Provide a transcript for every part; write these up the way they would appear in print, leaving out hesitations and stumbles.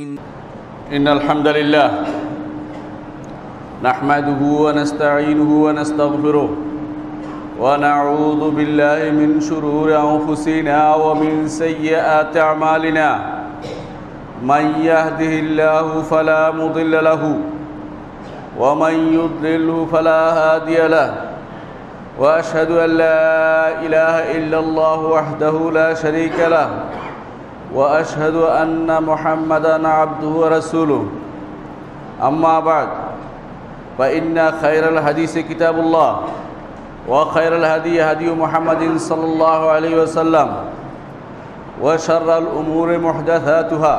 إن الحمد لله نحمده ونستعينه ونستغفره ونعوذ بالله من شرور أنفسنا ومن سيئات أعمالنا من يهده الله فلا مضل له ومن يضلله فلا هادي له وأشهد أن لا إله إلا الله وحده لا شريك له وأشهد أن محمدًا عبده ورسوله أما بعد فإن خير الحديث كتاب الله وخير الهدي هدي محمد صلى الله عليه وسلم وشر الأمور محدثاتها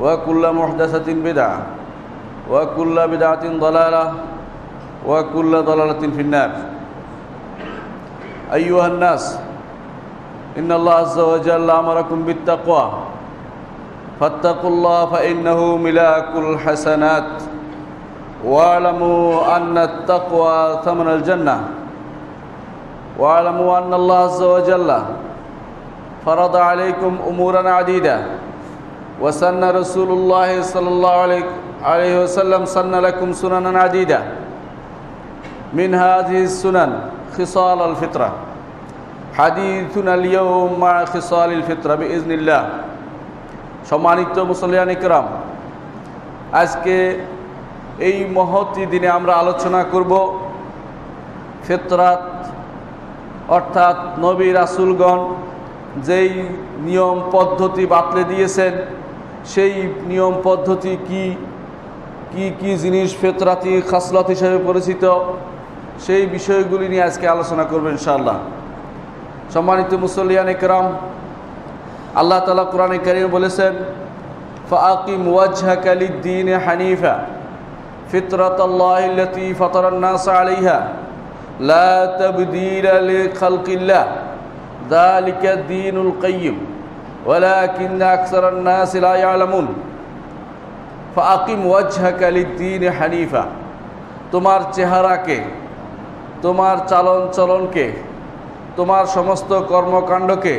وكل محدثة بدعة وكل بدعة ضلالة وكل ضلالة في النار أيها الناس إن الله عز وجل أمركم بالتقوى فاتقوا الله فإنه ملاك الحسنات واعلموا أن التقوى ثمن الجنة واعلموا أن الله عز وجل فرض عليكم أمورا عديدة وسن رسول الله صلى الله عليه وسلم سن لكم سننا عديدة من هذه السنن خصال الفطرة حديثنا اليوم مع خصال الفطرة بإذن الله সম্মানিত মুসল্লিয়ান ইকরাম, আজকে এই মহতী দিনে আমরা আলোচনা করব ফিতরাত অর্থাৎ নবী রাসূলগণ যেই নিয়ম পদ্ধতি বাতলে দিয়েছেন সেই নিয়ম পদ্ধতি কি জিনিস ফিতরাতি খাসলত হিসেবে পরিচিত, সেই বিষয়গুলি নিয়ে আজকে আলোচনা করব ইনশাআল্লাহ। সম্মানিত মুসল্লিয়ান ইকরাম, আল্লাহ তাআলা কোরআনে কারীমে বলেছেন ফাআকিম ওয়াজহাকা লিদ-দীন হানিফা ফিতরাতাল্লাহিল্লাতী ফাতারান-নাস আলাইহা লা তাবদীলা লিখালকিল্লাহ যালিকা দ্বীনুল কাইয়্যিম ওয়ালাকিন্না আকসারান-নাস লা ইয়ালামুন। ফাআকিম ওয়াজহাকা লিদ-দীন হানিফা, তোমার চেহারাকে, তোমার চালন চলনকে, তোমার সমস্ত কর্মকাণ্ডকে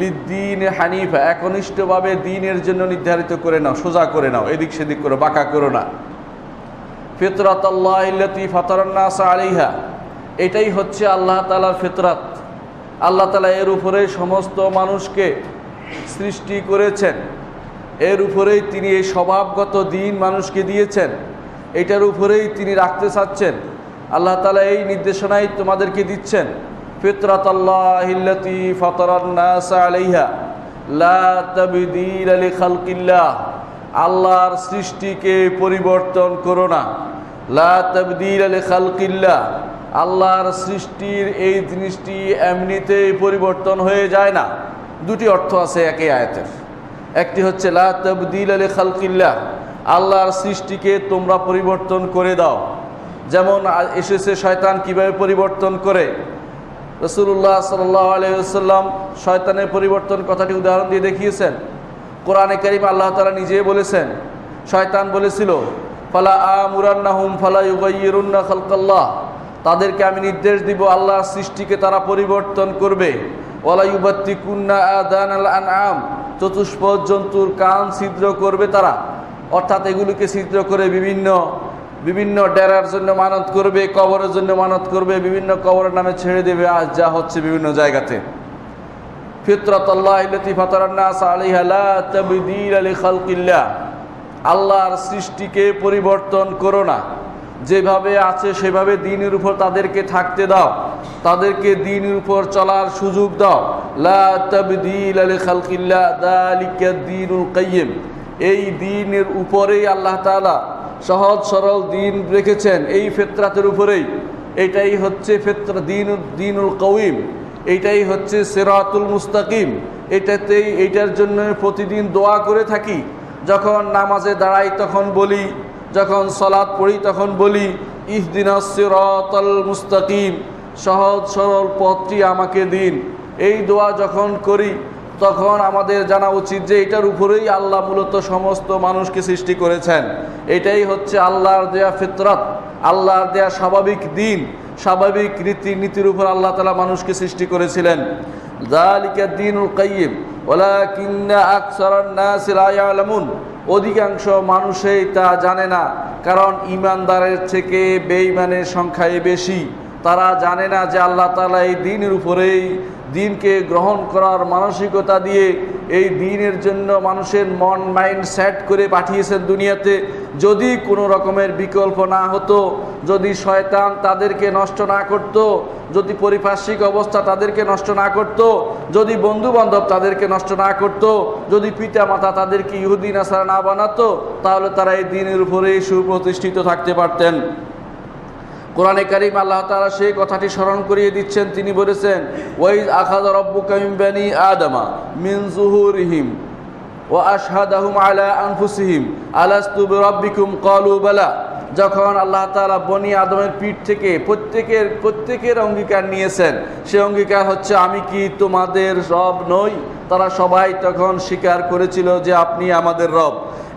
লিদ্দিন হানিফা একনিষ্ঠভাবে দ্বীনের জন্য নির্ধারিত করে নাও, সোজা করে নাও, এদিক সেদিক করে বাঁকা করো না। ফিতরাতাল্লাহিল্লাতী ফাতারান-নাস আলাইহা, এটাই হচ্ছে আল্লাহ তাআলার ফিতরাত। আল্লাহ তাআলা এর উপরে সমস্ত মানুষকে সৃষ্টি করেছেন, এর উপরেই তিনি এই স্বভাবগত দ্বীন মানুষকে দিয়েছেন, এটার উপরেই তিনি রাখতে চাচ্ছেন। আল্লাহ তাআলা এই নির্দেশনাই তোমাদেরকে দিচ্ছেন, ফিতরাতাল্লাহিল্লাতী ফাতারান-নাস আলাইহা লা তাবদীলা লিখালকিল্লাহ, আল্লাহর সৃষ্টিকে পরিবর্তন করো না। লা তাবদীলা লিখালকিল্লাহ, আল্লাহর সৃষ্টির এই জিনিসটি এমনিতেই পরিবর্তন হয়ে যায় না। দুটি অর্থ আছে একই আয়াতের। একটি হচ্ছে লা তাবদীলা লিখালকিল্লাহ, আল্লাহর সৃষ্টিকে তোমরা পরিবর্তন করে দাও। যেমন এসেছে শয়তান কিভাবে পরিবর্তন করে, রাসূলুল্লাহ সাল্লাল্লাহু আলাইহি ওয়াসাল্লাম শয়তানের পরিবর্তন কথাটি উদাহরণ দিয়ে দেখিয়েছেন। কোরআনে কারীমে আল্লাহ তাআলা নিজেই বলেছেন, শয়তান বলেছিল ফালা আমুরান্নাহুম ফালা ইউগাইয়িরুন্না খালকাল্লাহ, তাদেরকে আমি নির্দেশ দিব আল্লাহর সৃষ্টিকে তারা পরিবর্তন করবে। ওয়ালা ইউবাত্তিকুন্না আযানাল আনআম, চতুষ্পদ জন্তুর কান ছিদ্র করবে তারা, অর্থাৎ এগুলিকে ছিদ্র করে বিভিন্ন ডেরার জন্য মানত করবে, কবরের জন্য মানত করবে, বিভিন্ন কবরের নামে ছেড়ে দেবে, আজ যা হচ্ছে বিভিন্ন জায়গাতে। ফিতরাতাল্লাহিল্লাতী ফাতারান-নাস আলাইহা লা তাবদীলা লিখালকিল্লাহ, আল্লাহর সৃষ্টিকে পরিবর্তন করো না, যেভাবে আছে সেভাবে দ্বীনের উপর তাদেরকে থাকতে দাও, তাদেরকে দ্বীনের উপর চলার সুযোগ দাও। লা তাবদীলা লিখালকিল্লাহ যালিকা দ্বীনুল কাইয়্যিম, এই দ্বীনের উপরেই আল্লাহ তাআলা সহজ সরল দ্বীন রেখেছেন, এই ফিতরাতের উপরেই। এটাই হচ্ছে দ্বীনুল কাওয়িম, এইটাই হচ্ছে সিরাতুল মুস্তাকিম। এইটার জন্য প্রতিদিন দোয়া করে থাকি, যখন নামাজে দাঁড়াই তখন বলি, যখন সালাত পড়ি তখন বলি ইহদিনাস সিরাতাল মুস্তাকিম, সহজ সরল পথটি আমাকে দিন। এই দোয়া যখন করি তখন আমাদের জানা উচিত যে এটার উপরেই আল্লাহ মূলত সমস্ত মানুষকে সৃষ্টি করেছেন। এটাই হচ্ছে আল্লাহর দেয়া ফিতরাত, আল্লাহর দেয়া স্বাভাবিক দ্বীন, স্বাভাবিক রীতিনীতির উপর আল্লাহ তাআলা মানুষকে সৃষ্টি করেছিলেন। যালিকা দ্বীনুল কাইয়্যিম ওয়ালাকিন্না আকসারান নাসি লা ইয়ালামুন। অধিকাংশ মানুষই তা জানে না, কারণ ঈমানদারের থেকে বেঈমানের সংখ্যাই বেশি। তারা জানে না যে আল্লাহ তাআলা এই দ্বীনের উপরেই দ্বীনকে গ্রহণ করার মানসিকতা দিয়ে এই দ্বীনের জন্য মানুষের মন মাইন্ড সেট করে পাঠিয়েছেন দুনিয়াতে। যদি কোনো রকমের বিকল্প না হতো, যদি শয়তান তাদেরকে নষ্ট না করত, যদি পারিপার্শ্বিক অবস্থা তাদেরকে নষ্ট না করত, যদি বন্ধু বান্ধব তাদেরকে নষ্ট না করত, যদি পিতা মাতা তাদেরকে ইহুদি নাসারা না বানাতো, তাহলে তারা এই দ্বীনের উপরেই সুপ্রতিষ্ঠিত থাকতে পারতেন। কোরআনে কারীম আল্লাহ তাআলা সেই কথাটি স্মরণ করিয়ে দিচ্ছেন। তিনি বলেছেন, ওয়াইজ আখাযা রাব্বুকা মিন বানি আদামা মিন যুহুরিহিম ওয়া আশহাদাহুম আলা আনফুসিহিম আলাস্তু বিরাব্বিকুম ক্বালু বালা। যখন আল্লাহ তাআলা বনি আদমের পিঠ থেকে প্রত্যেকের অঙ্গীকার নিয়েছেন, সে অঙ্গীকার হচ্ছে আমি কি তোমাদের রব নই? তারা সবাই তখন স্বীকার করেছিল যে আপনি আমাদের রব।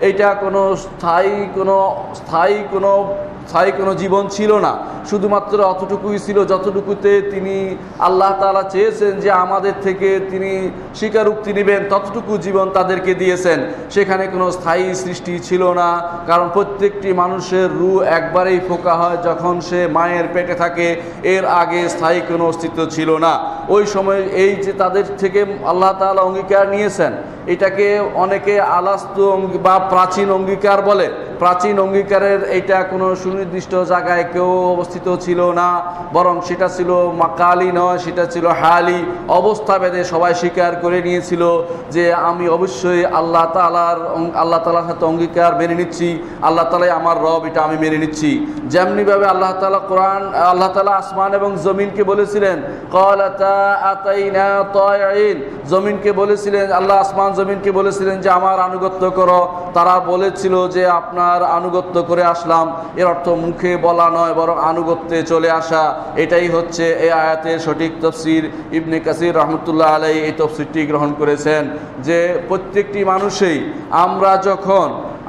এটা কোনো স্থায়ী কোনো জীবন ছিল না, শুধুমাত্র অতটুকুই ছিল যতটুকুতে তিনি আল্লাহ তাআলা চেয়েছেন যে আমাদের থেকে তিনি স্বীকারোক্তি নেবেন, ততটুকু জীবন তাদেরকে দিয়েছেন। সেখানে কোনো স্থায়ী সৃষ্টি ছিল না, কারণ প্রত্যেকটি মানুষের রূহ একবারেই ফোকা হয় যখন সে মায়ের পেটে থাকে। এর আগে স্থায়ী কোনো অস্তিত্ব ছিল না। ওই সময় এই যে তাদের থেকে আল্লাহ তাআলা অঙ্গীকার নিয়েছেন, এটাকে অনেকে আলাস্তু বা প্রাচীন অঙ্গীকার বলে। প্রাচীন অঙ্গীকারের এটা কোনো সুনির্দিষ্ট জায়গায় কেউ অবস্থিত ছিল না, বরং সেটা ছিল মাকালি নয়, সেটা ছিল হালি। অবস্থা ভেদে সবাই স্বীকার করে নিয়েছিল যে আমি অবশ্যই আল্লাহ তাআলার সাথে অঙ্গীকার মেনে নিচ্ছি, আল্লাহ তাআলাই আমার রব, এটা আমি মেনে নিচ্ছি। যেমনিভাবে আল্লাহ তাআলা আসমান এবং জমিনকে বলেছিলেন ক্বালাতা আতাইনা তায়িন। জমিনকে বলেছিলেন, আল্লাহ আসমান জমিনকে বলেছিলেন যে আমার আনুগত্য করো। তারা বলেছিল যে আপনার আনুগত্য করে আসলাম। এর অর্থ মুখে বলা নয়, বরং আনুগত্যে চলে আসা। এটাই হচ্ছে এই আয়াতের সঠিক তফসির। ইবনে কাসির রহমতুল্লাহ আলাইহি এই তফসিরটি গ্রহণ করেছেন যে প্রত্যেকটি মানুষই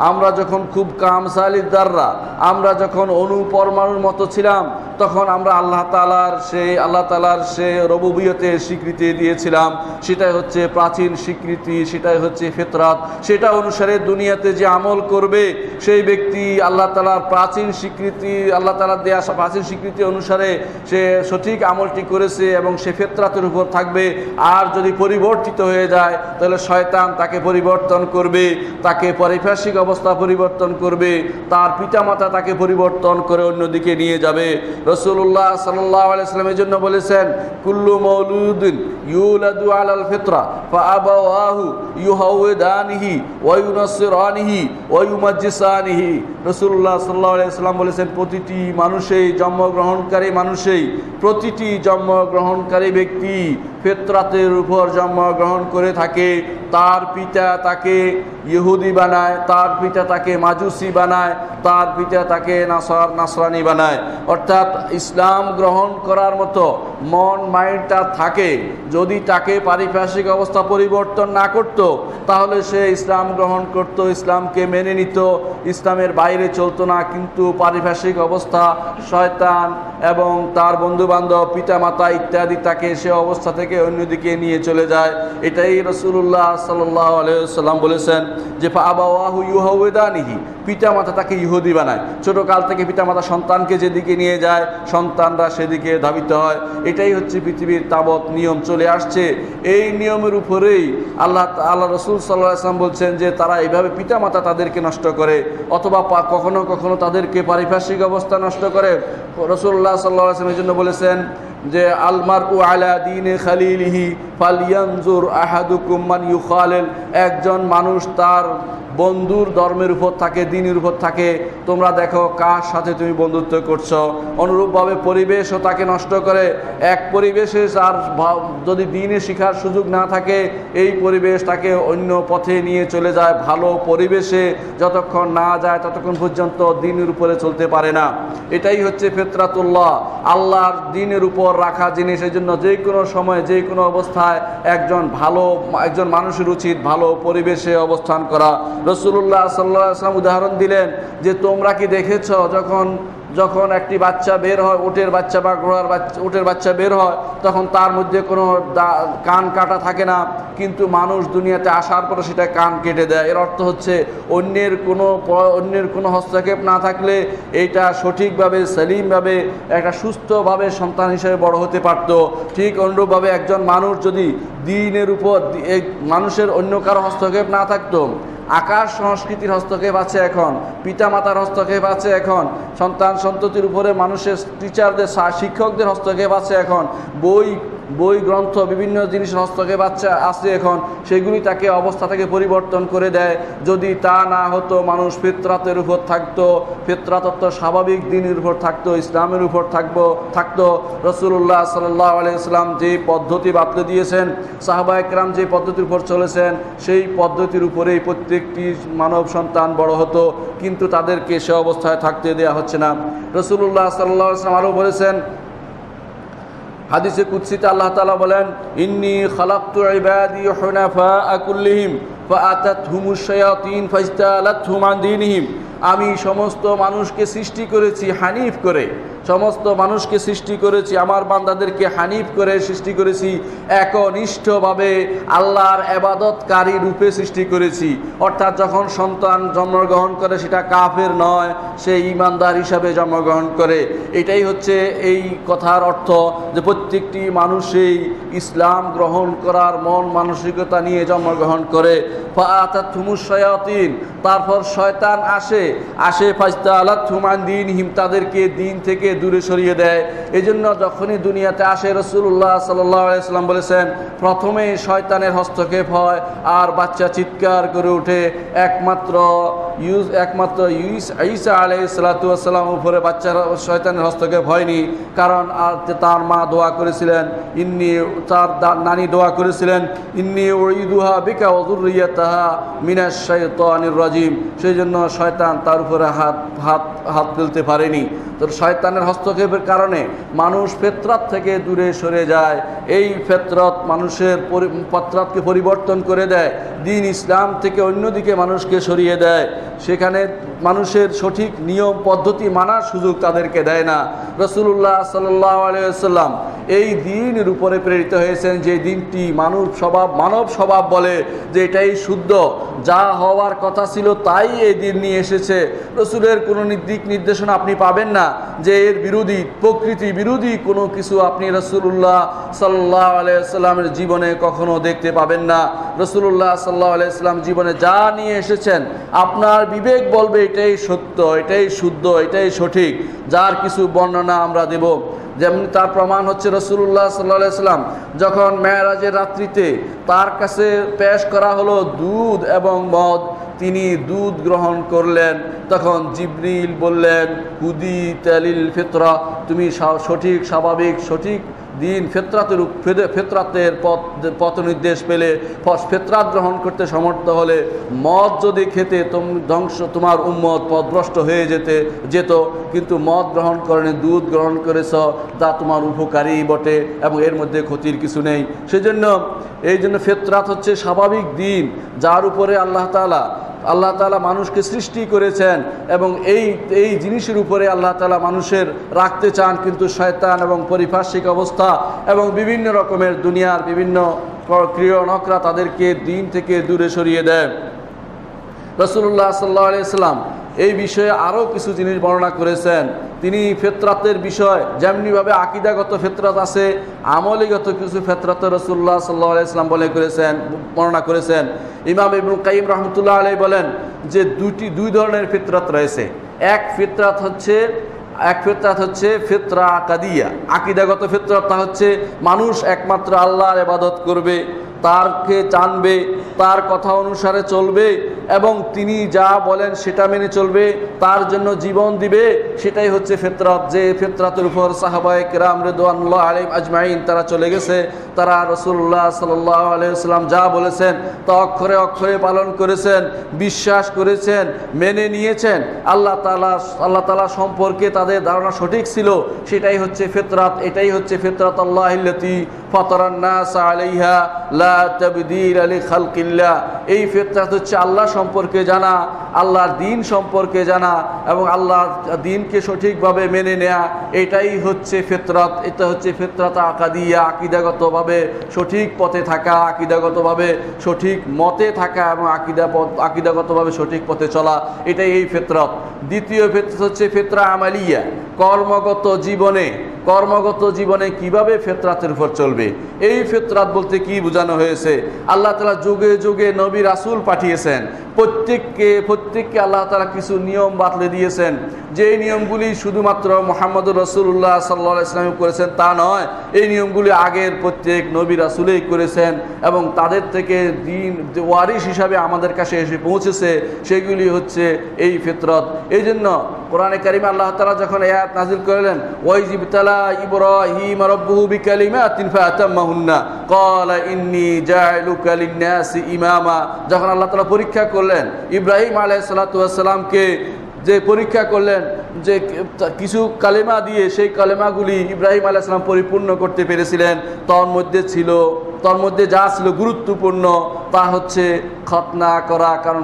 আমরা যখন খুব কামসালির দ্বারা আমরা যখন পরমাণুর মতো ছিলাম, তখন আমরা আল্লাহ তাআলার সে রুবুবিয়তের স্বীকৃতি দিয়েছিলাম। সেটাই হচ্ছে প্রাচীন স্বীকৃতি, সেটাই হচ্ছে ফিতরাত। সেটা অনুসারে দুনিয়াতে যে আমল করবে সেই ব্যক্তি আল্লাহ তাআলার আল্লাহ তাআলার দেয়া প্রাচীন স্বীকৃতি অনুসারে সে সঠিক আমলটি করেছে এবং সে ফিতরাতের উপর থাকবে। আর যদি পরিবর্তিত হয়ে যায়, তাহলে শয়তান তাকে পরিবর্তন করবে, তাকে পারিপার্শ্বিক অবস্থা পরিবর্তন করবে, তার পিতামাতা তাকে পরিবর্তন করে অন্যদিকে নিয়ে যাবে। রাসূলুল্লাহ সাল্লাল্লাহু আলাইহি ওয়াসাল্লাম এর জন্য বলেছেন, কুল্লু মাউলুদিন ইউলাদু আলাল ফিতরা ফাআবাওয়াহু ইউহাউদানিহি ওয়া ইউনাসসিরানিহি ওয়া ইউমাজ্জিসানিহি। রাসূলুল্লাহ সাল্লাল্লাহু আলাইহি ওয়াসাল্লাম বলেছেন, প্রতিটি জন্মগ্রহণকারী ব্যক্তি ফিতরাতের উপর জন্মগ্রহণ করে থাকে। তার পিতা তাকে ইহুদি বানায়, তার পিতা তাকে মাজুসি বানায়, তার পিতা তাকে নাসরানি বানায়। অর্থাৎ ইসলাম গ্রহণ করার মতো মন মাইন্ডটা থাকে। যদি তাকে পারিপার্শ্বিক অবস্থা পরিবর্তন না করত, তাহলে সে ইসলাম গ্রহণ করত, ইসলামকে মেনে নিত, ইসলামের বাইরে চলতো না। কিন্তু পারিপার্শ্বিক অবস্থা, শয়তান এবং তার বন্ধু বান্ধব, পিতামাতা ইত্যাদি তাকে সে অবস্থা থেকে অন্যদিকে নিয়ে চলে যায়। এটাই রাসূলুল্লাহ সাল্লাল্লাহু আলাইহি ওয়াসাল্লাম বলেছেন যে ফাআবাওয়াহু ইউহাউদানিহি, পিতামাতা তাকে ইহুদি বানায়। ছোটকাল থেকে পিতামাতা সন্তানকে যেদিকে নিয়ে যায়, সন্তানরা সেদিকে ধাবিত হয়। এটাই হচ্ছে পৃথিবীর তাবৎ নিয়ম চলে আসছে। এই নিয়মের উপরেই আল্লাহ রাসূল সাল্লাল্লাহু আলাইহি ওয়াসাল্লাম বলছেন যে তারা এইভাবে পিতামাতা তাদেরকে নষ্ট করে, অথবা কখনো কখনো তাদেরকে পারিপার্শ্বিক অবস্থা নষ্ট করে। রাসূলুল্লাহ সাল্লাল্লাহু আলাইহি ওয়াসাল্লাম এই জন্য বলেছেন যে আলমারউ আলা দীনি খালিলিহি ফালইয়ানজুর আহাদুকুম মান ইউখালিল। একজন মানুষ তার বন্ধুর ধর্মের উপর থাকে, দিনের উপর থাকে। তোমরা দেখো কার সাথে তুমি বন্ধুত্ব করছো। অনুরূপভাবে পরিবেশও তাকে নষ্ট করে। এক পরিবেশে তার যদি দিনে শিখার সুযোগ না থাকে, এই পরিবেশ তাকে অন্য পথে নিয়ে চলে যায়। ভালো পরিবেশে যতক্ষণ না যায় ততক্ষণ পর্যন্ত দিনের উপরে চলতে পারে না। এটাই হচ্ছে ফিতরাতুল্লাহ, আল্লাহর দিনের উপর রাখা জিনিস। এই জন্য যে কোনো সময় যে কোনো অবস্থায় একজন মানুষের উচিত ভালো পরিবেশে অবস্থান করা। রাসূলুল্লাহ সাল্লাল্লাহু আলাইহি ওয়াসাল্লাম উদাহরণ দিলেন যে তোমরা কি দেখেছ যখন যখন একটি বাচ্চা বের হয়, উটের বাচ্চা বা ঘোড়ার বাচ্চা, উটের বাচ্চা বের হয়, তখন তার মধ্যে কোনো কান কাটা থাকে না, কিন্তু মানুষ দুনিয়াতে আসার পরে সেটা কান কেটে দেয়। এর অর্থ হচ্ছে অন্যের কোনো হস্তক্ষেপ না থাকলে এইটা সঠিকভাবে সেলিমভাবে একটা সুস্থভাবে সন্তান হিসেবে বড় হতে পারত। ঠিক অনুরূপভাবে একজন মানুষ যদি দ্বীনের উপর মানুষের অন্য কারো হস্তক্ষেপ না থাকতো, আকাশ সংস্কৃতির হস্তক্ষেপ আছে এখন, পিতামাতার হস্তক্ষেপ আছে এখন, সন্তান সন্ততির উপরে মানুষের টিচারদের শিক্ষকদের হস্তক্ষেপ আছে এখন, বই গ্রন্থ বিভিন্ন জিনিসের হস্তক্ষেপ আছে এখন, সেগুলি তাকে অবস্থা থেকে পরিবর্তন করে দেয়। যদি তা না হতো, মানুষ ফিতরাতের উপর থাকতো, ফিতরাতত্ব স্বাভাবিক দিনের উপর থাকতো, ইসলামের উপর থাকতো। রাসূলুল্লাহ সাল্লাল্লাহু আলাইহি ওয়াসাল্লাম যে পদ্ধতি বাতলে দিয়েছেন, সাহাবায়ে কেরাম যে পদ্ধতির উপর চলেছেন, সেই পদ্ধতির উপরেই প্রত্যেকটি মানব সন্তান বড় হতো, কিন্তু তাদেরকে সে অবস্থায় থাকতে দেওয়া হচ্ছে না। রাসূলুল্লাহ সাল্লাল্লাহু আলাইহি ওয়াসাল্লাম আরও বলেছেন, হাদিসে কুদসিতে আল্লাহ তাআলা বলেন, ইন্নী খালাকতু ইবাদি হুনাফা কুল্লিহিম ফাআতাতহুমুশ শায়াতিন ফাজতালাতহুম আন দীনিহিম। আমি সমস্ত মানুষকে সৃষ্টি করেছি হানিফ করে, সমস্ত মানুষকে সৃষ্টি করেছি, আমার বান্দাদেরকে হানিফ করে সৃষ্টি করেছি, একনিষ্ঠভাবে আল্লাহর ইবাদতকারী রূপে সৃষ্টি করেছি। অর্থাৎ যখন সন্তান জন্মগ্রহণ করে সেটা কাফের নয়, সে ঈমানদার হিসাবে জন্মগ্রহণ করে। এটাই হচ্ছে এই কথার অর্থ, যে প্রত্যেকটি মানুষই ইসলাম গ্রহণ করার মন মানসিকতা নিয়ে জন্মগ্রহণ করে। ফাআতাতহুমুশ শায়াতিন, তারপর শয়তান আসে ফাজতালাতহুম আন দীনিহিম, তাদেরকে দিন থেকে দূরে সরিয়ে দেয়। এই জন্য যখনই দুনিয়াতে আসে, রাসূলুল্লাহ সাল্লাল্লাহু আলাইহি ওয়াসাল্লাম বলেছেন, প্রথমে শয়তানের হস্তক্ষেপ হয় আর বাচ্চা চিৎকার করে ওঠে। একমাত্র ঈসা আলাইহিস সালাতু ওয়াস সালাম উপরে বাচ্চার শয়তানের হস্তক্ষেপ হয়নি, কারণ তার মা দোয়া করেছিলেন, তার নানি দোয়া করেছিলেন, ইন্নী উঈদুহা বিকা ওয়া যুররিয়াতাহা মিনাশ শাইতানির রাজিম। সেই জন্য শয়তান তার উপরে হাত ফেলতে পারেনি। তো শয়তানের হস্তক্ষেপের কারণে মানুষ ফিতরাত থেকে দূরে সরে যায়। এই ফিতরাত মানুষের ফিতরাতকে পরিবর্তন করে দেয়, দ্বীন ইসলাম থেকে অন্যদিকে মানুষকে সরিয়ে দেয়। সেখানে মানুষের সঠিক নিয়ম পদ্ধতি মানার সুযোগ তাদেরকে দেয় না। রাসূলুল্লাহ সাল্লাল্লাহু আলাইহি ওয়াসাল্লাম এই দ্বীনের উপরে প্রেরিত হয়েছেন, যে দিনটি মানব স্বভাব বলে যে এটাই শুদ্ধ, যা হওয়ার কথা ছিল তাই এই দিন নিয়ে এসেছে। রাসূলের কোনো দিক নির্দেশনা আপনি পাবেন না যে এর বিরোধী, প্রকৃতি বিরোধী কোনো কিছু আপনি রাসূলুল্লাহ সাল্লাল্লাহু আলাইহি ওয়াসাল্লামের জীবনে কখনো দেখতে পাবেন না। রাসূলুল্লাহ সাল্লাল্লাহু আলাইহি ওয়াসাল্লাম জীবনে যা নিয়ে এসেছেন, আপনার বিবেক বলবে এটাই সত্য, এটাই শুদ্ধ, এটাই সঠিক। যার কিছু বর্ণনা আমরা দেব, যেমন তার প্রমাণ হচ্ছে রাসূলুল্লাহ সাল্লাল্লাহু আলাইহি ওয়াসাল্লাম যখন মেরাজের রাত্রিতে তার কাছে পেশ করা হলো দুধ এবং মদ, তিনি দুধ গ্রহণ করলেন। তখন জিবরিল বললেন, হুদি তালিল ফিতরা, তুমি সঠিক স্বাভাবিক সঠিক দিন ফিতরাতের পথ নির্দেশ পেলে, ফিতরাত গ্রহণ করতে সমর্থ হলে, মদ যদি খেতে তোমার উম্মত পথভ্রষ্ট হয়ে যেত, কিন্তু মদ গ্রহণ করেনি, দুধ গ্রহণ করেছ, তা তোমার উপকারী বটে এবং এর মধ্যে ক্ষতির কিছু নেই। এই জন্য ফিতরাত হচ্ছে স্বাভাবিক দিন, যার উপরে আল্লাহ তাআলা মানুষকে সৃষ্টি করেছেন, এবং এই জিনিসের উপরে আল্লাহ তাআলা মানুষের রাখতে চান, কিন্তু শয়তান এবং পরিপার্শ্বিক অবস্থা এবং বিভিন্ন রকমের দুনিয়ার বিভিন্ন ক্রিয়ানকরা তাদেরকে দিন থেকে দূরে সরিয়ে দেয়। রাসূলুল্লাহ সাল্লাল্লাহু আলাইহি ওয়াসাল্লাম এই বিষয়ে আরও কিছু জিনিস বর্ণনা করেছেন। তিনি ফিতরাতের বিষয়, যেমনিভাবে আকীদাগত ফিতরাত আছে, আমলীগত কিছু ফিতরাত রাসূলুল্লাহ সাল্লাল্লাহু আলাইহি ওয়াসাল্লাম বর্ণনা করেছেন। ইমাম ইবনুল কাইয়িম রাহমাতুল্লাহ আলাইহি বলেন যে দুই ধরনের ফিতরাত রয়েছে। এক ফিতরাত হচ্ছে ফিতরা আকাদিয়া, আকীদাগত ফিতরাত, তা হচ্ছে মানুষ একমাত্র আল্লাহর ইবাদত করবে, তারকে জানবে, তার কথা অনুসারে চলবে এবং তিনি যা বলেন সেটা মেনে চলবে, তার জন্য জীবন দিবে। সেটাই হচ্ছে ফিতরাত, যে ফিতরাতের উপর সাহাবায়ে কেরাম রিদওয়ানুল্লাহ আলাইহিম আজমাইন তারা চলে গেছে। তারা রাসূলুল্লাহ সাল্লাল্লাহু আলাইহি ওয়াসাল্লাম যা বলেছেন তা অক্ষরে অক্ষরে পালন করেছেন, বিশ্বাস করেছেন, মেনে নিয়েছেন। আল্লাহ তাআলা সম্পর্কে তাদের ধারণা সঠিক ছিল। সেটাই হচ্ছে ফিতরাত, এটাই হচ্ছে ফিতরাত আল্লাহিল্লাতী ফাতারান নাস আলাইহা লা লা তাবদীলা লিখালকিল্লাহ। এই ফিতরাত হচ্ছে আল্লাহ সম্পর্কে জানা, আল্লাহর দ্বীন সম্পর্কে জানা এবং আল্লাহর দ্বীনকে সঠিকভাবে মেনে নেওয়া, এটাই হচ্ছে ফিতরাত। এটা হচ্ছে ফিতরাত আকাদিয়া, আকীদাগতভাবে সঠিক পথে থাকা, আকীদাগতভাবে সঠিক মতে থাকা এবং আকীদাগতভাবে সঠিক পথে চলা, এটাই এই ফিতরাত। দ্বিতীয় ফিতরাত হচ্ছে ফিতরা আমালিয়া, কর্মগত জীবনে কিভাবে ফিতরাতের উপর চলবে। এই ফিতরাত বলতে কি বোঝানো হয়েছে? আল্লাহ তাআলা যুগে যুগে নবী রাসূল পাঠিয়েছেন, প্রত্যেককে আল্লাহ তাআলা কিছু নিয়ম বাতলে দিয়েছেন। যে নিয়মগুলি শুধুমাত্র মুহাম্মদুর রাসূলুল্লাহ সাল্লাল্লাহু আলাইহি ওয়াসাল্লাম করেছেন তা নয়, এই নিয়মগুলি আগের প্রত্যেক নবী রাসূলই করেছেন এবং তাদের থেকে দ্বীন ওয়ারিস হিসাবে আমাদের কাছে এসে পৌঁছেছে, সেগুলি হচ্ছে এই ফিতরাত। এই জন্য কোরআনে কারিমে আল্লাহ তাআলা যখন আয়াত নাযিল করলেন, ওয়াইজিবতালা ইব্রাহিম রাব্বুহু বিকালিমাতিন ফাতাম্মাহুন্না ক্বালা ইন্নী জাইলুকা লিন-নাসি ইমামা, যখন আল্লাহ তাআলা পরীক্ষা করলেন ইব্রাহিম আলাইহিস সালাতু ওয়াস সালামকে, যে পরীক্ষা করলেন যে কিছু কালেমা দিয়ে, সেই কালেমাগুলি ইব্রাহিম আলাইহিস সালাম পরিপূর্ণ করতে পেরেছিলেন। তার মধ্যে যা ছিল গুরুত্বপূর্ণ তা হচ্ছে খতনা করা, কারণ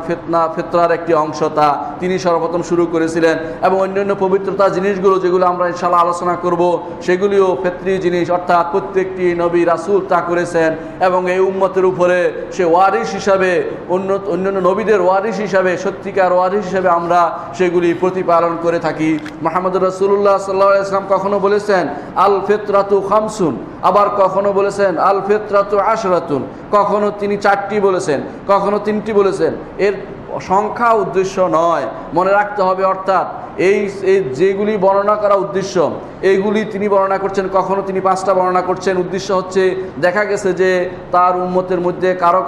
ফিতরার একটি অংশ তা তিনি সর্বপ্রথম শুরু করেছিলেন। এবং অন্যান্য পবিত্রতা জিনিসগুলো যেগুলো আমরা ইনশাআল্লাহ আলোচনা করব, সেগুলিও ফিতরি জিনিস, অর্থাৎ প্রত্যেকটি নবী রাসূল তা করেছেন এবং এই উম্মতের উপরে সে ওয়ারিস হিসাবে, অন্যান্য নবীদের ওয়ারিস হিসাবে, সত্যিকার ওয়ারিস হিসাবে আমরা সেগুলি প্রতিপালন করে থাকি। মুহাম্মদুর রাসূলুল্লাহ সাল্লাল্লাহু আলাইহি ওয়াসাল্লাম কখনো বলেছেন আল ফিতরাতু খামসুন, আবার কখনো বলেছেন আল ফিতরাতু আশরাতুন, কখনো তিনি 4টি বলেছেন, কখনো 3টি বলেছেন। এর সংখ্যা উদ্দেশ্য নয়, মনে রাখতে হবে। অর্থাৎ এই যেগুলি বর্ণনা করা উদ্দেশ্য, এইগুলি তিনি বর্ণনা করছেন, কখনো তিনি 5টা বর্ণনা করছেন। উদ্দেশ্য হচ্ছে দেখা গেছে যে তার উম্মতের মধ্যে কারো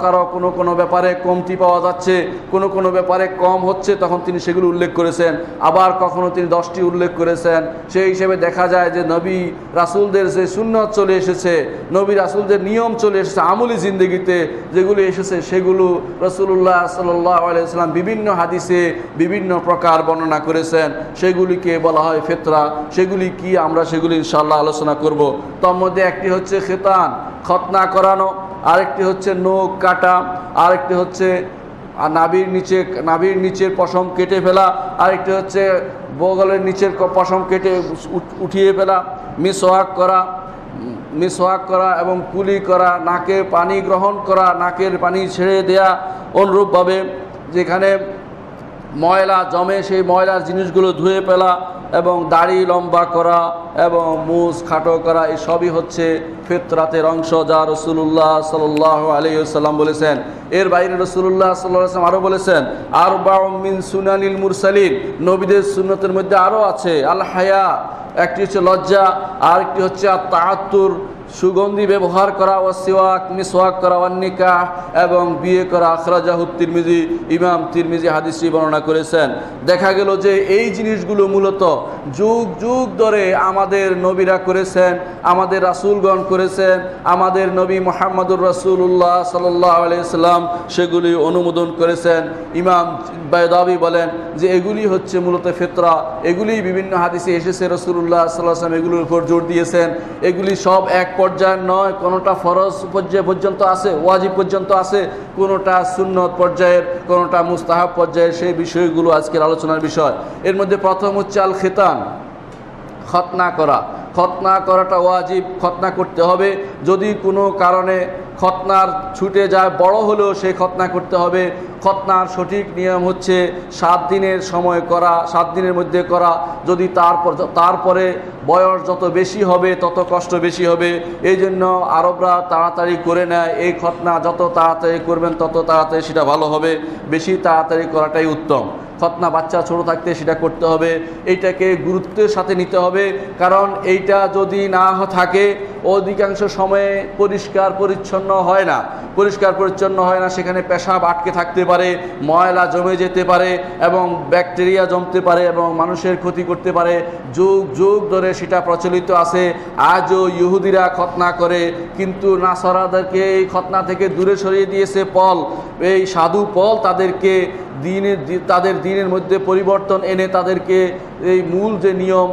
কোনো ব্যাপারে কমতি পাওয়া যাচ্ছে, কোনো ব্যাপারে কম হচ্ছে, তখন তিনি সেগুলো উল্লেখ করেছেন। আবার কখনো তিনি 10টি উল্লেখ করেছেন। সেই হিসেবে দেখা যায় যে নবী রাসূলদের যে সুন্নত চলে এসেছে, নবী রাসূলদের নিয়ম চলে এসেছে আমলি জিন্দেগিতে, যেগুলো এসেছে সেগুলো রাসূলুল্লাহ সাল্লাল্লাহু আলাইহি ওয়াসাল্লাম বিভিন্ন হাদিসে বিভিন্ন প্রকার বর্ণনা করেছেন, সেগুলিকে বলা হয় ফিতরা। সেগুলি কি আমরা সেগুলি ইনশাআল্লাহ আলোচনা করব। তার মধ্যে একটি হচ্ছে খিতান, খতনা করানো, আরেকটি হচ্ছে নখ কাটা, আরেকটি হচ্ছে নাভির নিচের পশম কেটে ফেলা, আরেকটি হচ্ছে বগলের নিচের পশম কেটে উঠিয়ে ফেলা, মিসওয়াক করা এবং কুলি করা, নাকে পানি গ্রহণ করা, নাকের পানি ছেড়ে দেয়া, অনুরূপভাবে যেখানে ময়লা জমে সেই ময়লার জিনিসগুলো ধুয়ে ফেলা এবং দাড়ি লম্বা করা এবং মুছ খাটো করা, এই সবই হচ্ছে ফিতরাতের অংশ, যা রাসূলুল্লাহ সাল্লাল্লাহু আলাইহি ওয়াসাল্লাম বলেছেন। এর বাইরে রাসূলুল্লাহ সাল্লাল্লাহু আলাইহি ওয়াসাল্লাম আরও বলেছেন আরবাউম মিন সুনানিল মুরসালিন, নবীদের সুন্নতের মধ্যে আরও আছে আল হায়া, একটি হচ্ছে লজ্জা, আরেকটি হচ্ছে আত-তাআত্তুর, সুগন্ধি ব্যবহার করা, ও সিওয়াক মিসওয়াক করা, ও নিকাহ এবং বিয়ে করা। আখরাজাহু তিরমিজি, ইমাম তিরমিজি হাদিসটি বর্ণনা করেছেন। দেখা গেল যে এই জিনিসগুলো মূলত যুগ যুগ ধরে আমাদের নবীরা করেছেন, আমাদের রাসূলগণ করেছেন, আমাদের নবী মুহাম্মদুর রাসূলুল্লাহ সাল্লাল্লাহু আলাইহি ওয়াসাল্লাম সেগুলি অনুমোদন করেছেন। ইমাম বায়দাবি বলেন যে এগুলি হচ্ছে মূলত ফিতরা, এগুলি বিভিন্ন হাদিসে এসেছে, রাসূলুল্লাহ সাল্লাল্লাহু আলাইহি ওয়াসাল্লাম এগুলোর উপর জোর দিয়েছেন। এগুলি সব এক পর্যায়ের নয়, কোনোটা ফরজ পর্যায় পর্যন্ত আছে, ওয়াজিব পর্যন্ত আছে, কোনোটা সুন্নত পর্যায়ের, কোনোটা মুস্তাহাব পর্যায়ের। সেই বিষয়গুলো আজকের আলোচনার বিষয়। এর মধ্যে প্রথম হচ্ছে আল খিতান, খতনা করা। খতনা করাটা ওয়াজিব, খতনা করতে হবে। যদি কোনো কারণে খতনার ছুটে যায়, বড় হলেও সেই খতনা করতে হবে। খতনার সঠিক নিয়ম হচ্ছে 7 দিনের সময় করা, 7 দিনের মধ্যে করা। যদি তারপরে বয়স যত বেশি হবে তত কষ্ট বেশি হবে, এই জন্য আরবরা তাড়াতাড়ি করে নেয়। এই খতনা যত তাড়াতাড়ি করবেন তত তাড়াতাড়ি সেটা ভালো হবে, বেশি তাড়াতাড়ি করাটাই উত্তম। খতনা বাচ্চা ছোট থাকতে সেটা করতে হবে, এইটাকে গুরুত্বের সাথে নিতে হবে। কারণ এইটা যদি না থাকে অধিকাংশ সময়ে পরিষ্কার পরিচ্ছন্ন হয় না, সেখানে পেশাব আটকে থাকতে পারে, ময়লা জমে যেতে পারে এবং ব্যাকটেরিয়া জমতে পারে এবং মানুষের ক্ষতি করতে পারে। যুগ যুগ ধরে সেটা প্রচলিত আছে। আজও ইহুদিরা খতনা করে, কিন্তু নাসারাদেরকে এই খতনা থেকে দূরে সরিয়ে দিয়েছে পল। এই সাধু পল তাদেরকে তাদের দ্বীনের মধ্যে পরিবর্তন এনে তাদেরকে এই মূল যে নিয়ম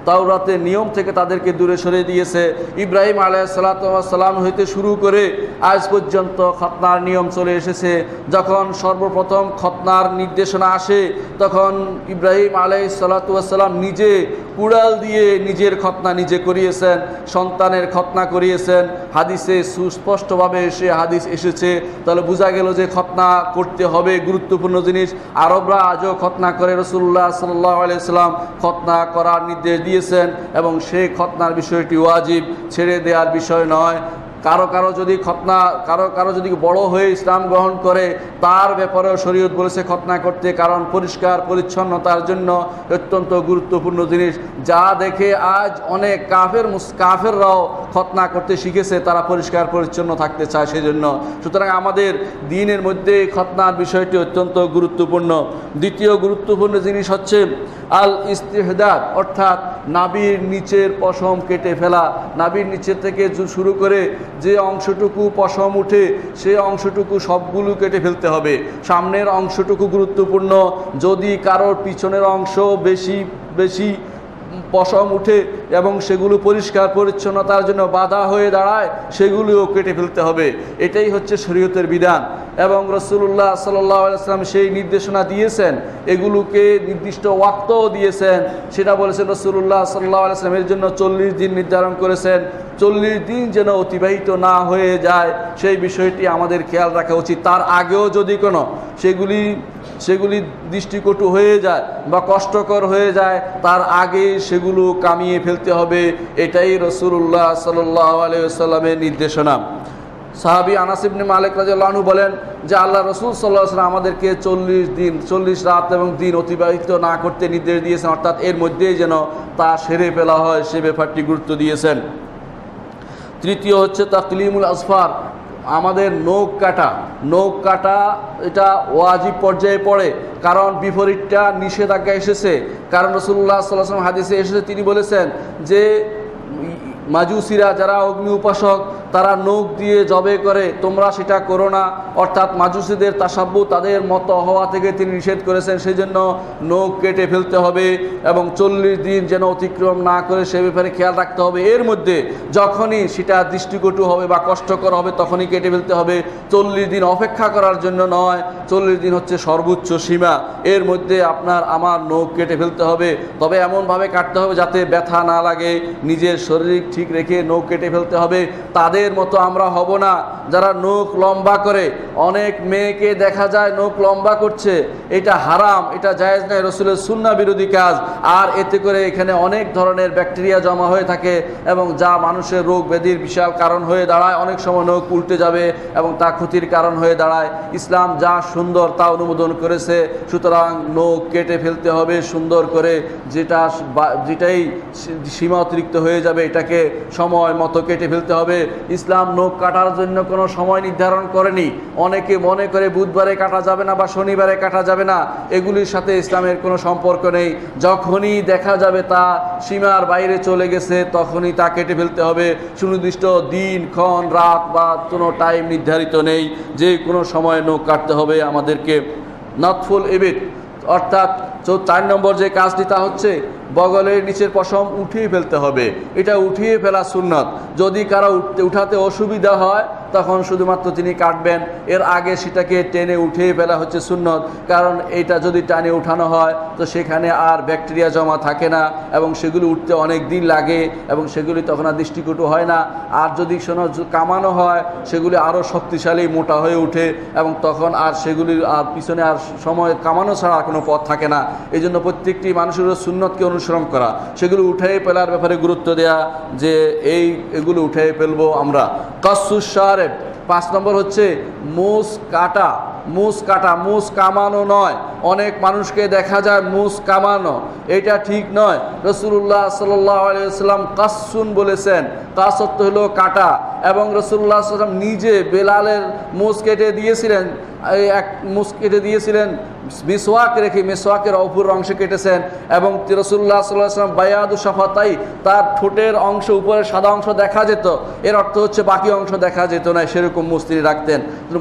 তাওরাতের নিয়ম থেকে তাদেরকে দূরে সরিয়ে দিয়েছে। ইব্রাহিম আলাইহিসসালাম হইতে শুরু করে আজ পর্যন্ত খতনার নিয়ম চলে এসেছে। যখন সর্বপ্রথম খতনার নির্দেশনা আসে তখন ইব্রাহিম আলাইহিসসালাম নিজে কুড়াল দিয়ে নিজের খতনা নিজে করিয়েছেন, সন্তানের খতনা করিয়েছেন। হাদিসে সুস্পষ্টভাবে সে হাদিস এসেছে। তাহলে বোঝা গেল যে খতনা করতে হবে, গুরুত্বপূর্ণ জিনিস। আরবরা আজও খতনা করে, রাসূলুল্লাহ সাল্লাল্লাহু আলাইহি ওয়াসাল্লাম খতনা করার নির্দেশ দিয়েছেন এবং সেই খতনার বিষয়টি ওয়াজিব, ছেড়ে দেওয়ার বিষয় নয়। কারো যদি বড় হয়ে ইসলাম গ্রহণ করে তার ব্যাপারেও শরীয়ত বলেছে খতনা করতে, কারণ পরিষ্কার পরিচ্ছন্নতার জন্য অত্যন্ত গুরুত্বপূর্ণ জিনিস। যা দেখে আজ অনেক কাফেররাও খতনা করতে শিখেছে, তারা পরিষ্কার পরিচ্ছন্ন থাকতে চায় সেজন্য। সুতরাং আমাদের দ্বীনের মধ্যে খতনার বিষয়টি অত্যন্ত গুরুত্বপূর্ণ। দ্বিতীয় গুরুত্বপূর্ণ জিনিস হচ্ছে আল ইস্তিহদাদ, অর্থাৎ নাভির নিচের পশম কেটে ফেলা। নাভির নিচে থেকে শুরু করে যে অংশটুকু পশম উঠে সেই অংশটুকু সবগুলো কেটে ফেলতে হবে। সামনের অংশটুকু গুরুত্বপূর্ণ। যদি কারোর পিছনের অংশ বেশি পশম উঠে এবং সেগুলো পরিষ্কার পরিচ্ছন্নতার জন্য বাধা হয়ে দাঁড়ায়, সেগুলিও কেটে ফেলতে হবে। এটাই হচ্ছে শরীয়তের বিধান। এবং রাসূলুল্লাহ সাল্লাল্লাহু আলাইহি ওয়াসাল্লাম সেই নির্দেশনা দিয়েছেন, এগুলোকে নির্দিষ্ট ওয়াক্তও দিয়েছেন। সেটা বলেছেন রাসূলুল্লাহ সাল্লাল্লাহু আলাইহি ওয়াসাল্লাম এর জন্য 40 দিন নির্ধারণ করেছেন। 40 দিন যেন অতিবাহিত না হয়ে যায় সেই বিষয়টি আমাদের খেয়াল রাখা উচিত। তার আগেও যদি কোনো সেগুলি দৃষ্টিকটু হয়ে যায় বা কষ্টকর হয়ে যায়, তার আগে সেগুলো কামিয়ে ফেলতে হবে। এটাই রাসূলুল্লাহ সাল্লাল্লাহু আলাইহি ওয়াসাল্লামের নির্দেশনা। সাহাবী আনাস ইবনে মালিক রাদিয়াল্লাহু আনহু বলেন যে আল্লাহ রাসূল সাল্লাল্লাহু আলাইহি ওয়াসাল্লাম আমাদেরকে 40 রাত এবং দিন অতিবাহিত না করতে নির্দেশ দিয়েছেন, অর্থাৎ এর মধ্যেই যেন তা সেরে ফেলা হয় সে ব্যাপারটি গুরুত্ব দিয়েছেন। তৃতীয় হচ্ছে তাকলিমুল আসফার, আমাদের নখ কাটা এটা ওয়াজিব পর্যায়ে পড়ে, কারণ বিপরীতটা নিষেধাজ্ঞা এসেছে। কারণ রাসূলুল্লাহ সাল্লাল্লাহু আলাইহি ওয়াসাল্লাম হাদিসে এসেছে, তিনি বলেছেন যে মাজুসিরা যারা অগ্নি উপাসক তারা নখ দিয়ে জবে করে, তোমরা সেটা করো না। অর্থাৎ মাজুসিদের তাসাব্বু, তাদের মতো হওয়া থেকে তিনি নিষেধ করেছেন। সেই জন্য নখ কেটে ফেলতে হবে এবং 40 দিন যেন অতিক্রম না করে সে ব্যাপারে খেয়াল রাখতে হবে। এর মধ্যে যখনই সেটা দৃষ্টিকটু হবে বা কষ্টকর হবে তখনই কেটে ফেলতে হবে। 40 দিন অপেক্ষা করার জন্য নয়, 40 দিন হচ্ছে সর্বোচ্চ সীমা। এর মধ্যে আপনার আমার নখ কেটে ফেলতে হবে। তবে এমনভাবে কাটতে হবে যাতে ব্যথা না লাগে, নিজের শরীর ঠিক রেখে নখ কেটে ফেলতে হবে। তাদের মতো আমরা হব না যারা নখ লম্বা করে। অনেক মেয়েকে দেখা যায় নখ লম্বা করছে, এটা হারাম, এটা জায়েজ নয়, রাসূলের সুন্নাহ বিরোধী কাজ। আর এতে করে এখানে অনেক ধরনের ব্যাকটেরিয়া জমা হয়ে থাকে এবং যা মানুষের রোগ ব্যাধির বিশাল কারণ হয়ে দাঁড়ায়। অনেক সময় নখ উল্টে যাবে এবং তা ক্ষতির কারণ হয়ে দাঁড়ায়। ইসলাম যা সুন্দর তা অনুমোদন করেছে, সুতরাং নখ কেটে ফেলতে হবে সুন্দর করে। যেটাই সীমা অতিরিক্ত হয়ে যাবে এটাকে সময় মতো কেটে ফেলতে হবে। ইসলাম নখ কাটার জন্য কোনো সময় নির্ধারণ করেনি। অনেকে মনে করে বুধবারে কাটা যাবে না বা শনিবারে কাটা যাবে না, এগুলির সাথে ইসলামের কোনো সম্পর্ক নেই। যখনই দেখা যাবে তা সীমার বাইরে চলে গেছে তখনই তা কেটে ফেলতে হবে। সুনির্দিষ্ট দিন, ক্ষণ, রাত বা কোনো টাইম নির্ধারিত নেই, যে কোনো সময় নখ কাটতে হবে আমাদেরকে। নতফুল ইবিত, অর্থাৎ 4 নম্বর যে কাজটি তা হচ্ছে বগলের নিচের পশম উঠিয়ে ফেলতে হবে। এটা উঠিয়ে ফেলা সুন্নত। যদি কারো উঠাতে অসুবিধা হয় তখন শুধুমাত্র তিনি কাটবেন, এর আগে সেটাকে টেনে উঠিয়ে ফেলা হচ্ছে সুন্নত। কারণ এটা যদি টানে উঠানো হয় তো সেখানে আর ব্যাকটেরিয়া জমা থাকে না এবং সেগুলি উঠতে অনেক দিন লাগে এবং সেগুলি তখন আর দৃষ্টিকটু হয় না। আর যদি কামানো হয় সেগুলি আরও শক্তিশালী মোটা হয়ে ওঠে এবং তখন আর সেগুলির আর পিছনে আর সময় কামানো ছাড়া আর কোনো পথ থাকে না। এই জন্য প্রত্যেকটি মানুষের সুন্নতকে অনুসরণ করা, সেগুলো উঠিয়ে ফেলার ব্যাপারে গুরুত্ব দেয়া, যে এগুলো উঠিয়ে ফেলবো আমরা। কাসুস শারেব, 5 নম্বর হচ্ছে মুছ কাটা। মুছ কামানো নয়। অনেক মানুষকে দেখা যায় মুছ কামানো, এটা ঠিক নয়। রাসূলুল্লাহ সাল্লাল্লাহু আলাইহি ওয়াসাল্লাম কাসুন বলেছেন, কাস অর্থ হলো কাটা। এবং রাসূলুল্লাহ সাল্লাল্লাহু আলাইহি ওয়াসাল্লাম নিজে বেলালের মুছ কেটে দিয়েছিলেন, মুছ কেটে দিয়েছিলেন মিসওয়াক রেখে, মিসওয়াকের অপর অংশ কেটেছেন। এবং রাসূলুল্লাহ সাল্লাল্লাহু আলাইহি ওয়াসাল্লাম বায়াদু শাফাতাই, তার ঠোঁটের অংশ, উপরের সাদা অংশ দেখা যেত, এর অর্থ হচ্ছে বাকি অংশ দেখা যেত না, সেরকম মুছ তিনি রাখতেন।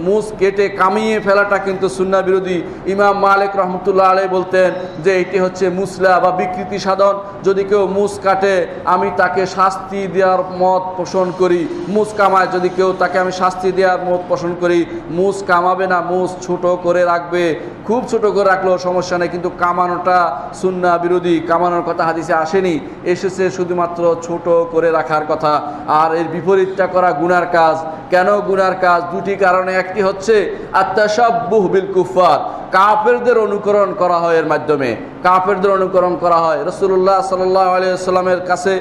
মুছ কেটে কামিয়ে ফেলাটা কিন্তু সুন্নাহ বিরোধী। ইমাম মালিক মালিক রহমতুল্লাহ আলাইহি বলতেন যে এটি হচ্ছে মুসলা বা বিকৃতি সাধন। যদি কেউ মুস কাটে আমি তাকে শাস্তি দেওয়ার মত পোষণ করি, মুস কামায় যদি কেউ তাকে আমি শাস্তি দেওয়ার মত পোষণ করি। মুস কামাবে না, মুস ছোট করে রাখবে, খুব ছোট করে রাখলেও সমস্যা নেই, কিন্তু কামানোটা সুন্নাহ বিরোধী। কামানোর কথা হাদিসে আসেনি, এসেছে শুধুমাত্র ছোট করে রাখার কথা। আর এর বিপরীতটা করা গুনার কাজ। কেন গুনার কাজ? দুটি কারণে। একটি হচ্ছে আত-তাশাব্বুহ বিল কুফার, কাফেরদের অনুকরণ করা হয় এর মাধ্যমে, কাফেরদের অনুকরণ করা হয়। রাসূলুল্লাহ সাল্লাল্লাহু আলাইহি ওয়াসাল্লামের কাছে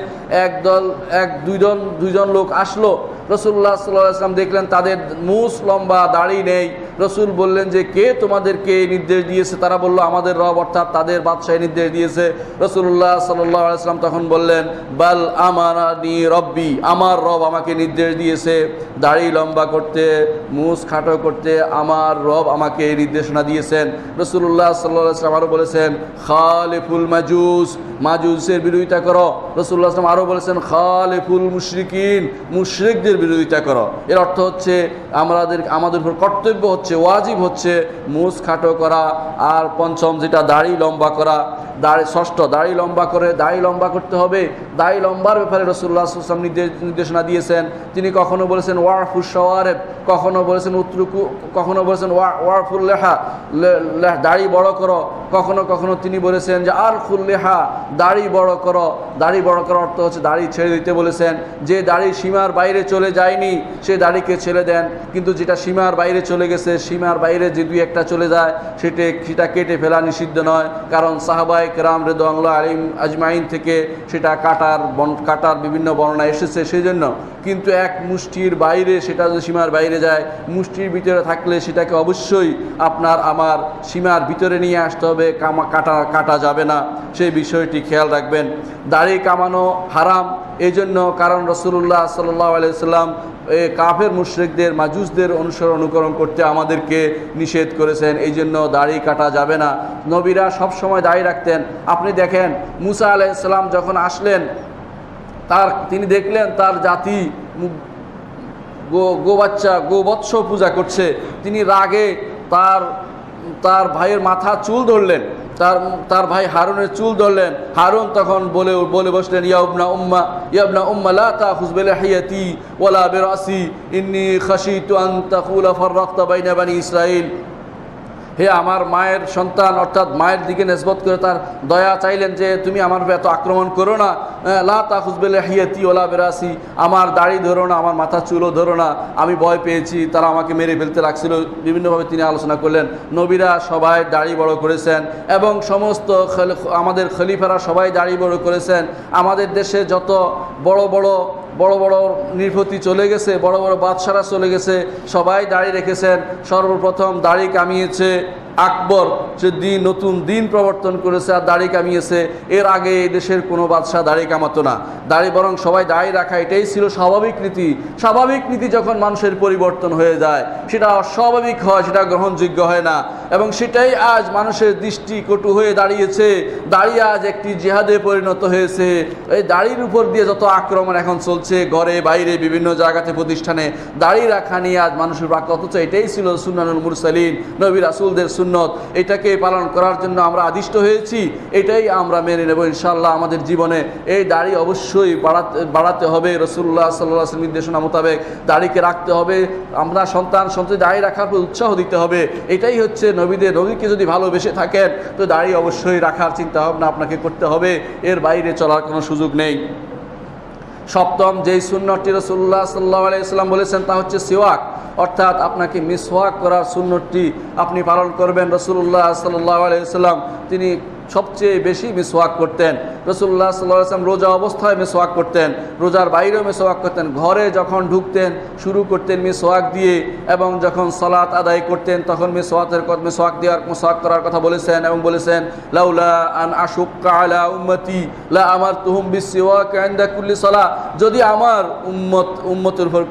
দুইজন লোক আসলো। রাসূলুল্লাহ সাল্লাল্লাহু আলাইহি ওয়াসাল্লাম দেখলেন তাদের মুছ লম্বা, দাড়ি নেই। রসুল বললেন যে কে তোমাদেরকে নির্দেশ দিয়েছে? তারা বলল আমাদের রব, অর্থাৎ তাদের বাদশাহ নির্দেশ দিয়েছে। রাসূলুল্লাহ সাল্লাল্লাহু আলাইহি ওয়াসাল্লাম তখন বললেন বাল আমারানি রব্বি, আমার রব আমাকে নির্দেশ দিয়েছে দাড়ি লম্বা করতে, মুছ খাটো করতে, আমার রব আমাকে নির্দেশনা দিয়েছেন। রাসূলুল্লাহ সাল্লাল্লাহু আলাইহি ওয়াসাল্লাম আরও বলেছেন খালিফুল মাজুস, মাজুসের বিরোধিতা করো। রাসূলুল্লাহ সাল্লাল্লাহু আলাইহি ওয়াসাল্লাম আরও বলেছেন খালিফুল মুশরিকিন, মুশরিকদের বিরোধিতা করো। এর অর্থ হচ্ছে আমাদের উপর কর্তব্য হচ্ছে, ওয়াজিব হচ্ছে মুছ খাটো করা। আর পঞ্চম যেটা দাড়ি লম্বা করা, ষষ্ঠ দাড়ি লম্বা করতে হবে। দাড়ি লম্বার ব্যাপারে রাসূলুল্লাহ সাল্লাল্লাহু আলাইহি ওয়াসাল্লাম নির্দেশনা দিয়েছেন। তিনি কখনো বলেছেন ওয়ারফুশ শাওয়ারিব, কখনো বলেছেন উতরুকু, কখনো বলেছেন ওয়ারফুল লিহা, দাড়ি বড় করো। কখনো কখনো তিনি বলেছেন যে আরফুল লিহা, দাড়ি বড় করো। দাড়ি বড় করার অর্থ হচ্ছে দাড়ি ছেড়ে দিতে বলেছেন। যে দাড়ি সীমার বাইরে চলে যায়নি সে দাড়িকে ছেড়ে দেন, কিন্তু যেটা সীমার বাইরে চলে গেছে, সীমার বাইরে যে দুই একটা চলে যায় সেটা কেটে ফেলা নিষিদ্ধ নয়, কারণ সাহাবায়ে কেরাম রিদওয়ানুল্লাহ আলাইহিম আজমাইন থেকে সেটা কাটার বিভিন্ন বর্ণনা এসেছে সেই জন্য। কিন্তু এক মুষ্টির বাইরে, সেটা যদি সীমার বাইরে যায়, মুষ্টির ভিতরে থাকলে সেটাকে অবশ্যই আপনার আমার সীমার ভিতরে নিয়ে আসতে হবে, কাটা যাবে না, সেই বিষয়টি খেয়াল রাখবেন। দাড়ি কামানো হারাম এই জন্য, কারণ রাসূলুল্লাহ সাল্লাল্লাহু আলাইহি ওয়াসাল্লাম কাফের মুশরিকদের, মাজুসদের অনুকরণ করতে আমাদেরকে নিষেধ করেছেন। এই জন্য দাড়ি কাটা যাবে না। নবীরা সবসময় দাড়ি রাখতেন। আপনি দেখেন মুসা আলাইহিস সালাম যখন আসলেন, তিনি দেখলেন তার জাতি গোবৎস পূজা করছে। তিনি রাগে তার ভাইয়ের মাথা চুল ধরলেন, তার ভাই হারুনের চুল ধরলেন। হারুন তখন বলে বসলেন ইয়া ইবনা উম্মা লা তাখুয বিলিহিয়াতি ওয়ালা বিরাসি ইন্নী খাশিতু আন তাকুলা ফাররাকতা বাইনা বানি ইসরাঈল। হে আমার মায়ের সন্তান, অর্থাৎ মায়ের দিকে নিসবত করে তার দয়া চাইলেন যে তুমি আমার এত আক্রমণ করো না। লা তাখুয বিলিহিয়াতি ওয়ালা বিরাসি, আমার দাড়ি ধরো না, আমার মাথা চুলও ধরো না, আমি ভয় পেয়েছি, তারা আমাকে মেরে ফেলতে লাগছিল। বিভিন্নভাবে তিনি আলোচনা করলেন। নবীরা সবাই দাড়ি বড় করেছেন এবং সমস্ত আমাদের খলিফারা সবাই দাড়ি বড় করেছেন। আমাদের দেশে যত বড় বড় নৃপতি চলে গেছে, বড় বড় বাদশারা চলে গেছে, সবাই দাড়ি রেখেছেন। সর্বপ্রথম দাড়ি কামিয়েছে আকবর, সে নতুন দিন প্রবর্তন করেছে আর দাড়ি কামিয়েছে। এর আগে এই দেশের কোনো বাদশাহ দাড়ি কামাতো না, বরং সবাই দাড়ি রাখা এটাই ছিল স্বাভাবিক নীতি। স্বাভাবিক নীতি যখন মানুষের পরিবর্তন হয়ে যায় সেটা অস্বাভাবিক হয়, সেটা গ্রহণযোগ্য হয় না, এবং সেটাই আজ মানুষের দৃষ্টি কটু হয়ে দাঁড়িয়েছে। দাড়ি আজ একটি জিহাদে পরিণত হয়েছে। এই দাড়ির উপর দিয়ে যত আক্রমণ এখন চলছে, ঘরে বাইরে বিভিন্ন জায়গাতে প্রতিষ্ঠানে দাড়ি রাখা নিয়ে আজ মানুষের বাক্য, অথচ এটাই ছিল সুন্নানুল মুরসালিন, নবী রাসূলদের সুন্নত। এটাকে পালন করার জন্য আমরা আদিষ্ট হয়েছি, এটাই আমরা মেনে নেব ইনশাআল্লাহ। আমাদের জীবনে এই দাড়ি অবশ্যই বাড়াতে হবে। রাসূলুল্লাহ সাল্লাল্লাহু আলাইহি ওয়াসাল্লাম নির্দেশনা মোতাবেক দাড়িকে রাখতে হবে। আমরা সন্তান দাড়ি রাখার উপর উৎসাহ দিতে হবে। এটাই হচ্ছে নবীকে যদি ভালোবেসে থাকেন তো দাড়ি অবশ্যই রাখার চিন্তা ভাবনা আপনাকে করতে হবে, এর বাইরে চলার কোনো সুযোগ নেই। সপ্তম যেই সুন্নতটি রাসূলুল্লাহ সাল্লাল্লাহু আলাইহি ওয়াসাল্লাম বলেছেন তা হচ্ছে সিওয়াক, অর্থাৎ আপনাকে মিসওয়াক করার সুন্নতটি আপনি পালন করবেন। রাসূলুল্লাহ সাল্লাল্লাহু আলাইহি ওয়াসাল্লাম তিনি সবচেয়ে বেশি মিসওয়াক করতেন। রাসূলুল্লাহ সাল্লাল্লাহু আলাইহি ওয়াসাল্লাম রোজা অবস্থায় মিসওয়াক করতেন, রোজার বাইরেও মিসওয়াক করতেন। ঘরে যখন ঢুকতেন শুরু করতেন মিসওয়াক দিয়ে, এবং যখন সালাত আদায় করতেন তখন মিসওয়াক করার কথা বলেছেন, এবং বলেছেন লাউলা আন আশুক্কা আলা উম্মতি লা আমারতুহুম বিসওয়াক ইনদা কুল্লি সালাহ। যদি আমার উম্মতের উপর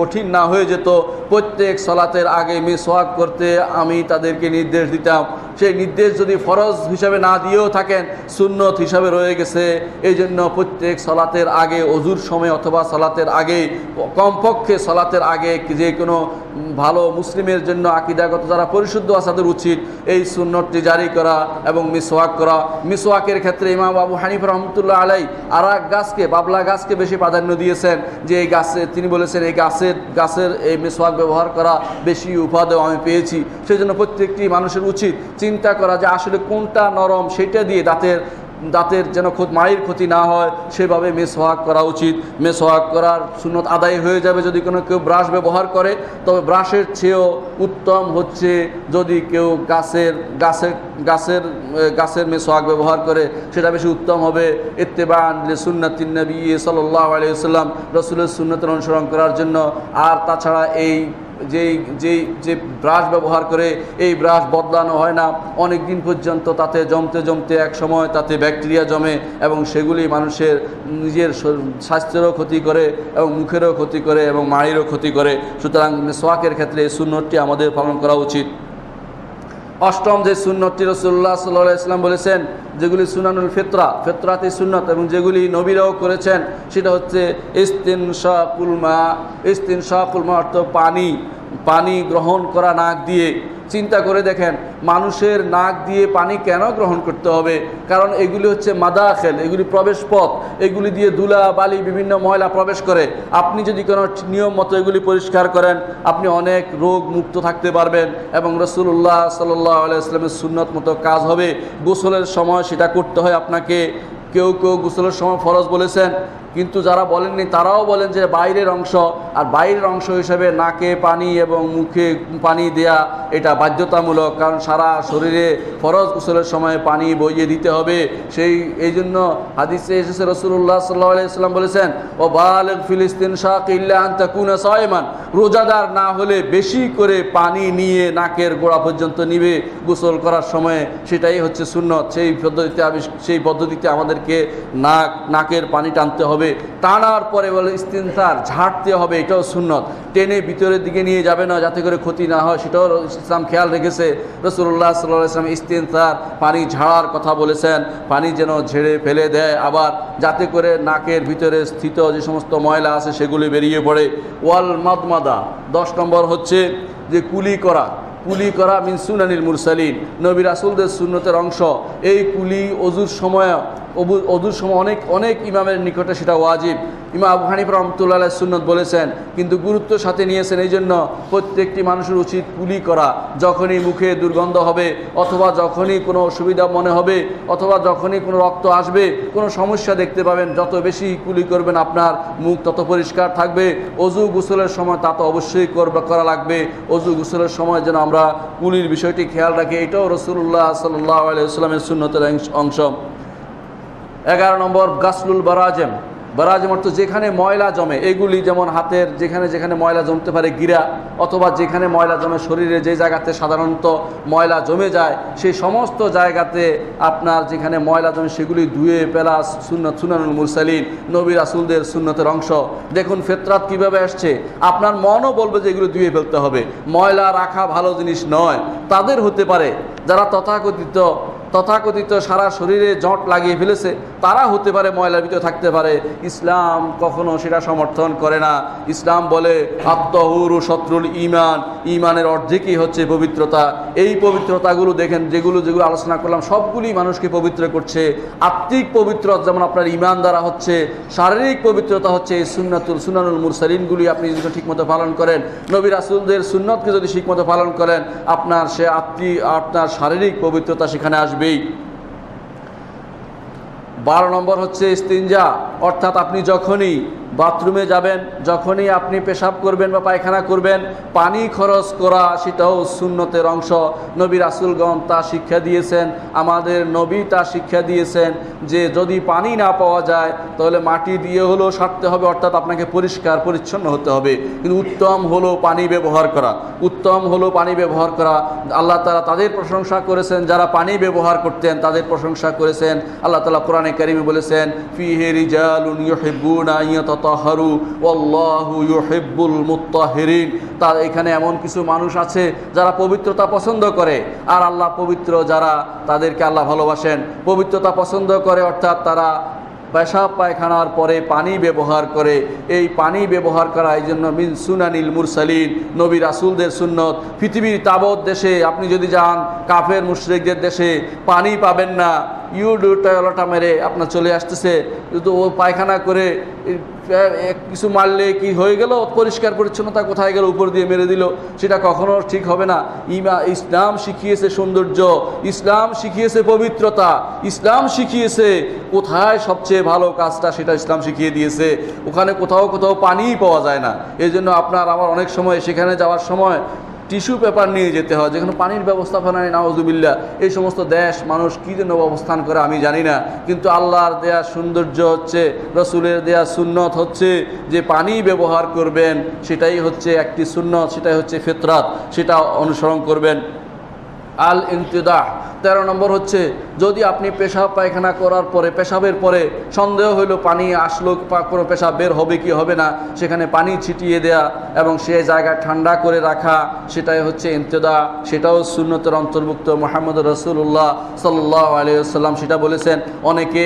কঠিন না হয়ে যেত প্রত্যেক সালাতের আগে মিসওয়াক করতে আমি তাদেরকে নির্দেশ দিতাম। সেই নির্দেশ যদি ফরজ হিসাবে না দিয়েও থাকেন, সুন্নত হিসাবে রয়ে গেছে। এই জন্য প্রত্যেক সালাতের আগে, অজুর সময় অথবা সালাতের আগে, কমপক্ষে সালাতের আগে যে কোনো ভালো মুসলিমের জন্য আকীদাগত যারা পরিশুদ্ধ আছে তাদের উচিত এই সুন্নতটি জারি করা এবং মিসওয়াক করা। মিসওয়াকের ক্ষেত্রে ইমাম আবু হানিফা রহমতুল্লাহ আলাই আরাক গাছকে, বাবলা গাছকে বেশি প্রাধান্য দিয়েছেন, যে এই গাছে তিনি বলেছেন এই গাছের এই মিসওয়াক ব্যবহার করা বেশি উপাদেয় আমি পেয়েছি। সেই জন্য প্রত্যেকটি মানুষের উচিত চিন্তা করা যে আসলে কোনটা নরম সেটা দিয়ে দাঁতের যেন মায়ের ক্ষতি না হয় সেভাবে মেসওয়াক করা উচিত। মেসওয়াক করার সুন্নত আদায় হয়ে যাবে যদি কেউ ব্রাশ ব্যবহার করে, তবে ব্রাশের চেয়েও উত্তম হচ্ছে যদি কেউ গাছের মেসওয়াক ব্যবহার করে, সেটা বেশি উত্তম হবে। ইত্তেবাআন লিসুন্নাতিন নবী সাল্লাল্লাহু আলাইহি ওয়াসাল্লাম, রাসূলের সুন্নতের অনুসরণ করার জন্য। আর তাছাড়া যে ব্রাশ ব্যবহার করে এই ব্রাশ বদলানো হয় না, অনেক দিন পর্যন্ত তাতে জমতে এক সময় তাতে ব্যাকটেরিয়া জমে এবং সেগুলি মানুষের নিজের স্বাস্থ্যেরও ক্ষতি করে এবং মুখেরও ক্ষতি করে এবং মাড়িরও ক্ষতি করে। সুতরাং মিসওয়াকের ক্ষেত্রে এই সুন্নতটি আমাদের পালন করা উচিত। অষ্টম যে সুন্নতটি রাসূলুল্লাহ সাল্লাল্লাহু আলাইহি ওয়াসাল্লাম বলেছেন, যেগুলি সুনানুল ফিতরাতে সুন্নত এবং যেগুলি নবীরাও করেছেন, সেটা হচ্ছে ইস্তিনশাকুল মা অর্থ পানি গ্রহণ করা নাক দিয়ে। চিন্তা করে দেখেন, মানুষের নাক দিয়ে পানি কেন গ্রহণ করতে হবে? কারণ এগুলি হচ্ছে মাদাখেল, এগুলি প্রবেশ পথ, এগুলি দিয়ে ধুলা বালি বিভিন্ন ময়লা প্রবেশ করে। আপনি যদি কোনো নিয়ম মতো এগুলি পরিষ্কার করেন, আপনি অনেক রোগ মুক্ত থাকতে পারবেন এবং রাসূলুল্লাহ সাল্লাল্লাহু আলাইহি ওয়াসাল্লামের সুন্নত মতো কাজ হবে। গোসলের সময় সেটা করতে হয় আপনাকে। কেউ গোসলের সময় ফরজ বলেছেন, কিন্তু যারা বলেননি তারাও বলেন যে বাইরের অংশ, আর বাইরের অংশ হিসেবে নাকে পানি এবং মুখে পানি দেয়া এটা বাধ্যতামূলক, কারণ সারা শরীরে ফরজ গোসলের সময় পানি বইয়ে দিতে হবে। এই জন্য হাদিসে এসেছে রাসূলুল্লাহ সাল্লাল্লাহু আলাইহি ওয়াসাল্লাম বলেছেন, ও বালিগ ফিল ইস্তিনশাক ইল্লা আন তাকুনা সায়মান, রোজাদার না হলে বেশি করে পানি নিয়ে নাকের গোড়া পর্যন্ত নিবে গোসল করার সময়, সেটাই হচ্ছে সুন্নত। সেই পদ্ধতিতে আমাদেরকে নাকের পানি টানতে হবে। টানার পরে বলে ইস্তিনসার ঝাড়তে হবে, এটাও সুন্নত। টেনে ভিতরের দিকে নিয়ে যাবে না যাতে করে ক্ষতি না হয়, সেটাও ইসলাম খেয়াল রেখেছে। রাসূলুল্লাহ সাল্লাল্লাহু আলাইহি ওয়াসাল্লাম ইস্তিনসার পানি ঝাড়ার কথা বলেছেন, পানি যেন ঝেড়ে ফেলে দেয়, আবার যাতে করে নাকের ভিতরে স্থিত যে সমস্ত ময়লা আছে সেগুলি বেরিয়ে পড়ে। ওয়াল মাদমাদা 10 নম্বর হচ্ছে যে কুলি করা মিন সুনানিল মুরসালিন, নবী রাসূলদের সুন্নতের অংশ। এই কুলি অজুর সময় অনেক ইমামের নিকটে সেটা ওয়াজিব। ইমাম আবু হানিফা রহমতুল্লাহ আলাইহি সুন্নত বলেছেন, কিন্তু গুরুত্ব সাথে নিয়েছেন। এই জন্য প্রত্যেকটি মানুষের উচিত কুলি করা। যখনই মুখে দুর্গন্ধ হবে, অথবা যখনই কোনো অসুবিধা মনে হবে, অথবা যখনই কোনো রক্ত আসবে, কোনো সমস্যা দেখতে পাবেন, যত বেশি কুলি করবেন আপনার মুখ তত পরিষ্কার থাকবে। অজু গোসলের সময় তা তো অবশ্যই করা লাগবে। অজু গোসলের সময় যেন আমরা কুলির বিষয়টি খেয়াল রাখি, এটাও রাসূলুল্লাহ সাল্লাল্লাহু আলাইহি ওয়াসাল্লামের সুন্নতের অংশ। 11 নম্বর গাসলুল বারাজিম অর্থ যেখানে ময়লা জমে, এগুলি যেমন হাতের যেখানে ময়লা জমতে পারে গিরা, অথবা যেখানে ময়লা জমে শরীরে, যে জায়গাতে সাধারণত ময়লা জমে যায়, সেই সমস্ত জায়গাতে আপনার যেখানে ময়লা জমে সেগুলি ধুয়ে ফেলা সুনানুল মুরসালিন, নবী রাসূলদের সুন্নতের অংশ। দেখুন ফিতরাত কিভাবে আসছে, আপনার মনও বলবে যে এগুলো ধুয়ে ফেলতে হবে। ময়লা রাখা ভালো জিনিস নয়। তাদের হতে পারে যারা তথাকথিত সারা শরীরে জট লাগিয়ে ফেলেছে, তারা হতে পারে ময়লার ভিতরে থাকতে পারে। ইসলাম কখনো সেটা সমর্থন করে না। ইসলাম বলে আত-তাহুরু শত্রুল ঈমান, ঈমানের অর্ধেকই হচ্ছে পবিত্রতা। এই পবিত্রতাগুলো দেখেন, যেগুলো আলোচনা করলাম সবগুলি মানুষকে পবিত্র করছে। আত্মিক পবিত্রতা যেমন আপনার ঈমান দ্বারা হচ্ছে, শারীরিক পবিত্রতা হচ্ছে এই সুনানুল মুরসালিনগুলি আপনি যদি ঠিকমতো পালন করেন, নবী রাসূলদের সুন্নতকে যদি ঠিকমতো পালন করেন, আপনার শারীরিক পবিত্রতা সেখানে আসবে। 12 নম্বর হচ্ছে ইস্তিনজা, অর্থাৎ আপনি যখনই বাথরুমে যাবেন, যখনই আপনি পেশাব করবেন বা পায়খানা করবেন, পানি খরচ করা সেটাও সুন্নতের অংশ। নবী রাসূলগণ তা শিক্ষা দিয়েছেন, আমাদের নবী তা শিক্ষা দিয়েছেন যে যদি পানি না পাওয়া যায় তাহলে মাটি দিয়ে হলেও সারতে হবে, অর্থাৎ আপনাকে পরিষ্কার পরিচ্ছন্ন হতে হবে। কিন্তু উত্তম হলো পানি ব্যবহার করা। আল্লাহ তাআলা তাদের প্রশংসা করেছেন যারা পানি ব্যবহার করতেন, তাদের প্রশংসা করেছেন। আল্লাহ তাআলা কোরআনে কারিমে বলেছেন, ফিহি রিজালুন ইউহিব্বুনা আইয়াতাতাহহারু ওয়াল্লাহু ইউহিব্বুল মুত্তাহিরিন। তার এখানে এমন কিছু মানুষ আছে যারা পবিত্রতা পছন্দ করে, আর আল্লাহ পবিত্র যারা, তাদেরকে আল্লাহ ভালোবাসেন। পবিত্রতা পছন্দ করে অর্থাৎ তারা পেশাব পায়খানার পরে পানি ব্যবহার করে। এই পানি ব্যবহার করা এই জন্য মিন সুনানিল মুরসালিন, নবী রাসূলদের সুন্নত। পৃথিবীর তাবৎ দেশে আপনি যদি যান, কাফের মুশরিকদের দেশে পানি পাবেন না, টয়লেটা মেরে আপনার চলে আসতেছে, কিন্তু ও পায়খানা করে কিছু মারলে কি হয়ে গেল, পরিষ্কার পরিচ্ছন্নতা কোথায় গেল, উপর দিয়ে মেরে দিল, সেটা কখনো ঠিক হবে না। ইসলাম শিখিয়েছে সৌন্দর্য, ইসলাম শিখিয়েছে পবিত্রতা, ইসলাম শিখিয়েছে কোথায় সবচেয়ে ভালো কাজটা, সেটা ইসলাম শিখিয়ে দিয়েছে। ওখানে কোথাও কোথাও পানিই পাওয়া যায় না, এই জন্য আপনার আমার অনেক সময় সেখানে যাওয়ার সময় টিস্যু পেপার নিয়ে যেতে হয়, যেখানে পানির ব্যবস্থাপনা নেই। নাউজুবিল্লাহ, এই সমস্ত দেশ মানুষ কী জন্য অবস্থান করে আমি জানি না, কিন্তু আল্লাহর দেয়া সৌন্দর্য হচ্ছে, রসুলের দেয়া সুন্নত হচ্ছে যে পানি ব্যবহার করবেন, সেটাই হচ্ছে একটি সুন্নত, সেটাই হচ্ছে ফিতরাত, সেটা অনুসরণ করবেন। আল ইন্তিদাহ 13 নম্বর হচ্ছে, যদি আপনি পেশাব পায়খানা করার পরে, পেশাবের পরে সন্দেহ হইল পানি আসলো, কোনো পেশাব বের হবে কি হবে না, সেখানে পানি ছিটিয়ে দেয়া এবং সে জায়গা ঠান্ডা করে রাখা, সেটাই হচ্ছে ইন্তিদাহ, সেটাও সুন্নতের অন্তর্ভুক্ত। মুহাম্মদ রাসূলুল্লাহ সাল্লাল্লাহু আলাইহি ওয়াসাল্লাম সেটা বলেছেন। অনেকে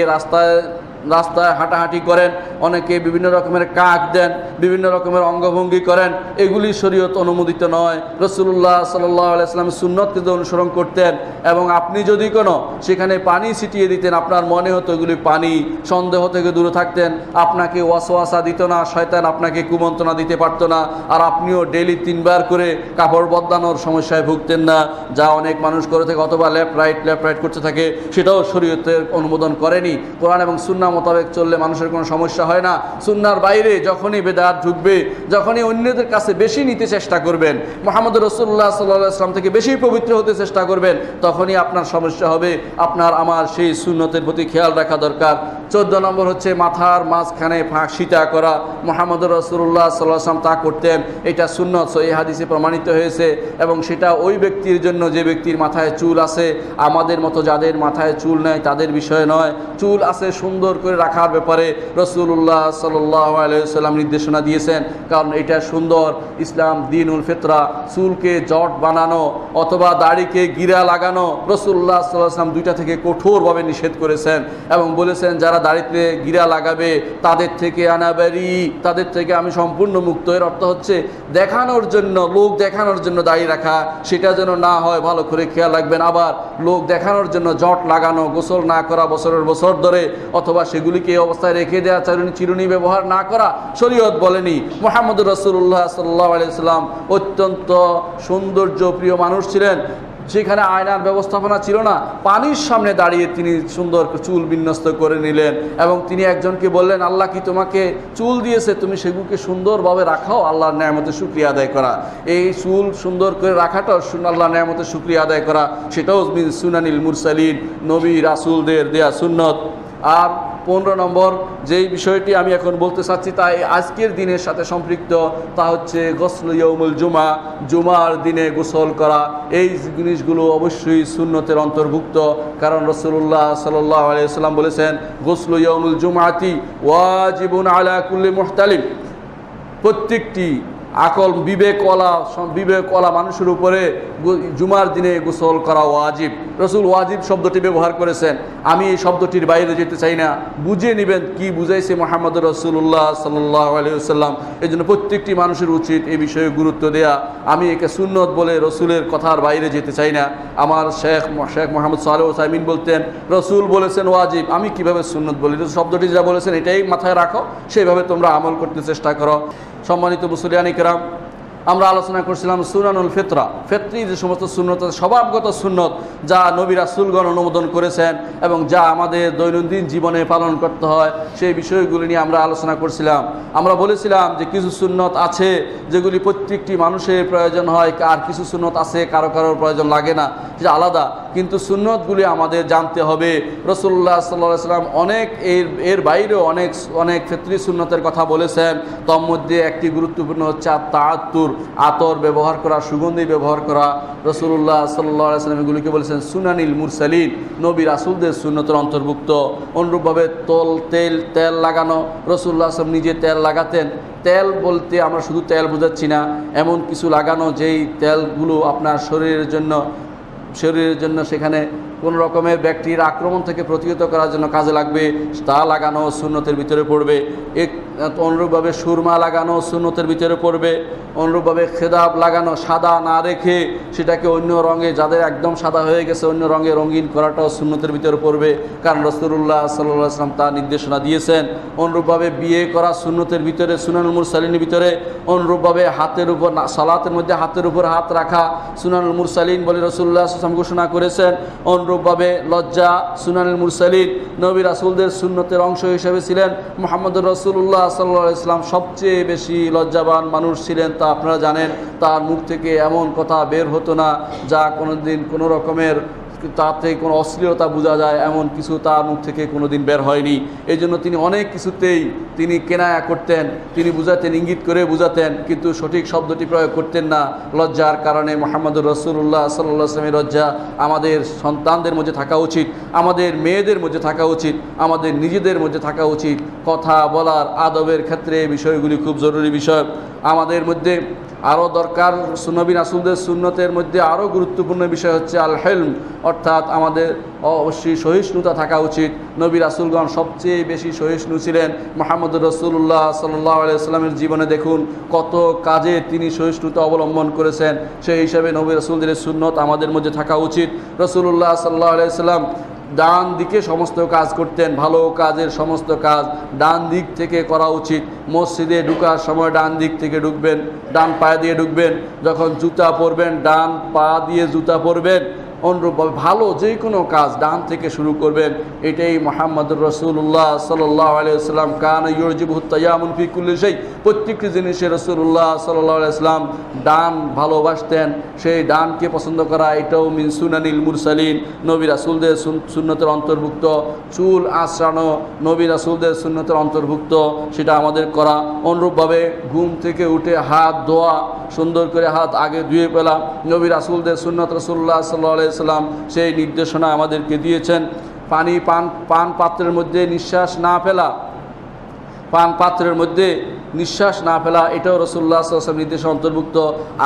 রাস্তায় হাঁটাহাঁটি করেন, অনেকে বিভিন্ন রকমের কাক দেন, বিভিন্ন রকমের অঙ্গভঙ্গি করেন, এগুলি শরীয়ত অনুমোদিত নয়। রাসূলুল্লাহ সাল্লাল্লাহু আলাইহি ওয়াসাল্লাম সুন্নতকে অনুসরণ করতেন, এবং আপনি যদি কোনো সেখানে পানি ছিটিয়ে দিতেন, আপনার মনে হতো এগুলি পানি, সন্দেহ থেকে দূরে থাকতেন, আপনাকে ওয়াসওয়াসা দিত না, শয়তান আপনাকে কুমন্ত্রণা দিতে পারত না, আর আপনিও ডেইলি 3 বার করে কাপড় বদলানোর সমস্যায় ভুগতেন না, যা অনেক মানুষ করে থাকে, অথবা লেফট রাইট করতে থাকে, সেটাও শরীয়তের অনুমোদন করেনি। কোরআন এবং সুন্নাহ মোতাবেক চললে মানুষের কোনো সমস্যা হয় না। সুন্নাহর বাইরে যখনই বেদাত ঢুকবে, যখনই অন্যদের কাছে বেশি নিতে চেষ্টা করবেন, মুহাম্মদ রাসূলুল্লাহ সাল্লাল্লাহু আলাইহি ওয়াসাল্লাম থেকে বেশি পবিত্র হতে চেষ্টা করবেন, তখনই আপনার সমস্যা হবে। আপনার আমার সেই সুন্নতের প্রতি খেয়াল রাখা দরকার। 14 নম্বর হচ্ছে মাথার মাঝখানে সীতা করা। মুহাম্মদ রাসূলুল্লাহ সাল্লাল্লাহু আলাইহি ওয়াসাল্লাম তা করতেন, এটা সুন্নত, সহিহ হাদিসে প্রমাণিত হয়েছে, এবং সেটা ওই ব্যক্তির জন্য যে ব্যক্তির মাথায় চুল আছে। আমাদের মতো যাদের মাথায় চুল নেই তাদের বিষয় নয়, চুল আছে সুন্দর করে রাখার ব্যাপারে রাসূলুল্লাহ সাল্লাল্লাহু আলাইহি ওয়াসাল্লাম নির্দেশনা দিয়েছেন, কারণ এটা সুন্দর। ইসলাম দ্বীনুল ফিতরা, চুলকে জট বানানো অথবা দাড়িকে গিরা লাগানো রাসূলুল্লাহ সাল্লাল্লাহু আলাইহি ওয়াসাল্লাম দুইটা থেকে কঠোরভাবে নিষেধ করেছেন, এবং বলেছেন যারা দাড়িতে গিরা লাগাবে তাদের থেকে আনাবারি, তাদের থেকে আমি সম্পূর্ণ মুক্ত। এর অর্থ হচ্ছে দেখানোর জন্য, লোক দেখানোর জন্য দাড়ি রাখা, সেটা যেন না হয়, ভালো করে খেয়াল রাখবেন। আবার লোক দেখানোর জন্য জট লাগানো, গোসল না করা বছরের বছর ধরে, অথবা সেগুলিকে এই অবস্থায় রেখে দেওয়া, চিরুনি ব্যবহার না করা, শরীয়ত বলেনি। মুহাম্মদ রাসূলুল্লাহ সাল্লাল্লাহু আলাইহি ওয়াসাল্লাম অত্যন্ত সৌন্দর্য প্রিয় মানুষ ছিলেন, সেখানে আয়নার ব্যবস্থাপনা ছিল না, পানির সামনে দাঁড়িয়ে তিনি সুন্দর চুল বিন্যস্ত করে নিলেন, এবং তিনি একজনকে বললেন, আল্লাহ কি তোমাকে চুল দিয়েছে, তুমি সেগুলোকে সুন্দরভাবে রাখাও, আল্লাহর নেয়ামতের শুকরিয়া আদায় করা। এই চুল সুন্দর করে রাখাটাও আল্লাহর নেয়ামতের শুকরিয়া আদায় করা, সেটাও মিন সুনানিল মুরসালিন, নবী রাসূলদের দেয়া সুন্নত। আর 15 নম্বর যেই বিষয়টি আমি এখন বলতে চাচ্ছি, তা আজকের দিনের সাথে সম্পৃক্ত, তা হচ্ছে গোসল ইয়াউমুল জুমা, জুমার দিনে গোসল করা। এই জিনিসগুলো অবশ্যই সুন্নতের অন্তর্ভুক্ত, কারণ রাসূলুল্লাহ সাল্লাল্লাহু আলাইহি ওয়াসাল্লাম বলেছেন, গোসল ইয়াউমুল জুমাতি ওয়াজিবুন আলা কুল্লি মুহতালিম, প্রত্যেকটি বিবেকওয়ালা মানুষের উপরে জুমার দিনে গোসল করা ওয়াজিব। রাসূল ওয়াজিব শব্দটি ব্যবহার করেছেন, আমি এই শব্দটির বাইরে যেতে চাই না, বুঝে নেবেন কি বুঝাইছে মুহাম্মদ রাসূলুল্লাহ সাল্লাল্লাহু আলাইহি ওয়াসাল্লাম। এই জন্য প্রত্যেকটি মানুষের উচিত এই বিষয়ে গুরুত্ব দেয়া। আমি একে সুন্নত বলে রসুলের কথার বাইরে যেতে চাই না। আমার শেখ মোহাম্মদ সালেহ উসাইমিন বলতেন, রসুল বলেছেন ওয়াজিব, আমি কিভাবে সুন্নত বলি, শব্দটি যা বলেছেন এটাই মাথায় রাখো, সেইভাবে তোমরা আমল করতে চেষ্টা করো। সম্মানিত মুসলিয়ান কিরাম, আমরা আলোচনা করছিলাম সুনানুল ফিতরা, ফিতরি যে সমস্ত সুন্নত, স্বভাবগত সুন্নত যা নবী রাসূলগণ অনুমোদন করেছেন এবং যা আমাদের দৈনন্দিন জীবনে পালন করতে হয়, সেই বিষয়গুলি নিয়ে আমরা আলোচনা করছিলাম। আমরা বলেছিলাম যে কিছু সুন্নত আছে যেগুলি প্রত্যেকটি মানুষের প্রয়োজন হয়, আর কিছু সুন্নত আছে কারোর প্রয়োজন লাগে না, যেটা আলাদা। কিন্তু সুন্নতগুলি আমাদের জানতে হবে। রাসূলুল্লাহ সাল্লাল্লাহু আলাইহি ওয়াসাল্লাম অনেক এর বাইরেও অনেক ফিতরি সুন্নতের কথা বলেছেন। তার মধ্যে একটি গুরুত্বপূর্ণ হচ্ছে তাআত্তুর, আতর ব্যবহার করা, সুগন্ধি ব্যবহার করা। রাসূলুল্লাহ সাল্লাল্লাহু আলাইহি ওয়াসাল্লাম এগুলিকে বলেছেন সুনানিল মুরসালিন, নবী রাসূলদের সুন্নতের অন্তর্ভুক্ত। অনুরূপভাবে তেল লাগানো, রাসূলুল্লাহ সাল্লাল্লাহু আলাইহি ওয়াসাল্লাম নিজে তেল লাগাতেন। তেল বলতে আমরা শুধু তেল বোঝাচ্ছি না, এমন কিছু লাগানো যেই তেলগুলো আপনার শরীরের জন্য সেখানে কোনো রকমের ব্যক্তির আক্রমণ থেকে প্রতিহত করার জন্য কাজে লাগবে তা লাগানো সুন্নতের ভিতরে পড়বে। অনুরূপভাবে সুরমা লাগানো সুন্নতের ভিতরে পড়বে। অনুরূপভাবে খেদাব লাগানো সাদা না রেখে সেটাকে অন্য রঙে, যাদের একদম সাদা হয়ে গেছে অন্য রঙে রঙিন করাটাও সুন্নতের ভিতরে পড়বে, কারণ রাসূলুল্লাহ সাল্লাল্লাহু আলাইহি ওয়াসাল্লাম তার নির্দেশনা দিয়েছেন। অনুরূপভাবে বিয়ে করা সুন্নতের ভিতরে, সুনানুল মুরসালিনের ভিতরে। অনুরূপভাবে হাতের উপর, সালাতের মধ্যে হাতের উপর হাত রাখা সুনানুল মুরসালিন বলে রাসূলুল্লাহ সাল্লাল্লাহু আলাইহি ওয়াসাল্লাম ঘোষণা করেছেন। অনুরূপভাবে লজ্জা সুনানুল মুরসালিন, নবী রাসূলদের সুন্নতের অংশ হিসেবে ছিলেন। মুহাম্মদুর রাসূলুল্লাহ সাল্লাল্লাহু আলাইহি ওয়াসাল্লাম সবচেয়ে বেশি লজ্জাবান মানুষ ছিলেন, তা আপনারা জানেন। তার মুখ থেকে এমন কথা বের হতো না যা কোনোদিন কোনো রকমের তাতে কোনো অশ্লীলতা বোঝা যায়, এমন কিছু তার মুখ থেকে কোনো দিন বের হয়নি। এই জন্য তিনি অনেক কিছুতেই তিনি কেনায়া করতেন, তিনি বুঝাতেন, ইঙ্গিত করে বুঝাতেন, কিন্তু সঠিক শব্দটি প্রয়োগ করতেন না লজ্জার কারণে। মুহাম্মদুর রাসূলুল্লাহ সাল্লাল্লাহু আলাইহি ওয়াসাল্লামের লজ্জা আমাদের সন্তানদের মধ্যে থাকা উচিত, আমাদের মেয়েদের মধ্যে থাকা উচিত, আমাদের নিজেদের মধ্যে থাকা উচিত। কথা বলার আদবের ক্ষেত্রে এই বিষয়গুলি খুব জরুরি বিষয়। আমাদের মধ্যে আরও দরকার, নবী রাসূলদের সুন্নতের মধ্যে আরও গুরুত্বপূর্ণ বিষয় হচ্ছে আল হিলম, অর্থাৎ আমাদের অবশ্যই সহিষ্ণুতা থাকা উচিত। নবী রাসূলগণ সবচেয়ে বেশি সহিষ্ণু ছিলেন। মুহাম্মদুর রাসূলুল্লাহ সাল্লাল্লাহু আলাইহি ওয়াসাল্লামের জীবনে দেখুন কত কাজে তিনি সহিষ্ণুতা অবলম্বন করেছেন। সেই হিসাবে নবী রাসূলদের সুন্নত আমাদের মধ্যে থাকা উচিত। রাসূলুল্লাহ সাল্লাল্লাহু আলাইহি ওয়াসাল্লাম ডান দিকে সমস্ত কাজ করতেন, ভালো কাজের সমস্ত কাজ ডান দিক থেকে করা উচিত। মসজিদে ঢুকার সময় ডান দিক থেকে ঢুকবেন, ডান পায়ে দিয়ে ঢুকবেন। যখন জুতা পরবেন ডান পা দিয়ে জুতা পরবেন। অনুরূপভাবে ভালো যে কোনো কাজ ডান থেকে শুরু করবেন। এটাই মুহাম্মদুর রাসূলুল্লাহ সাল্লাল্লাহু আলাইহি ওয়াসাল্লাম কানা ইউজিবুহু তায়ামুন ফি কুল্লি শাই, প্রত্যেকটি জিনিসে রাসূলুল্লাহ সাল্লাল্লাহু আলাইহি ওয়াসাল্লাম ডান ভালোবাসতেন। সেই ডানকে পছন্দ করা এটাও মিন সুনানিল মুরসালিন, নবী রাসূলদের সুন্নতের অন্তর্ভুক্ত। চুল আঁচড়ানো নবী রাসূলদের সুন্নতের অন্তর্ভুক্ত, সেটা আমাদের করা। অনুরূপভাবে ঘুম থেকে উঠে হাত ধোয়া, সুন্দর করে হাত আগে ধুয়ে ফেলা নবী রাসূলদের সুন্নত। রাসূলুল্লাহ সাল্লাল্লাহু আলাইহি ওয়াসাল্লাম সেই নির্দেশনা আমাদেরকে দিয়েছেন। পানি পান পাত্রের মধ্যে নিঃশ্বাস না ফেলা, পান পাত্রের মধ্যে নিঃশ্বাস না ফেলা, এটাও রাসূলুল্লাহ সাল্লাল্লাহু আলাইহি ওয়াসাল্লাম নির্দেশে অন্তর্ভুক্ত।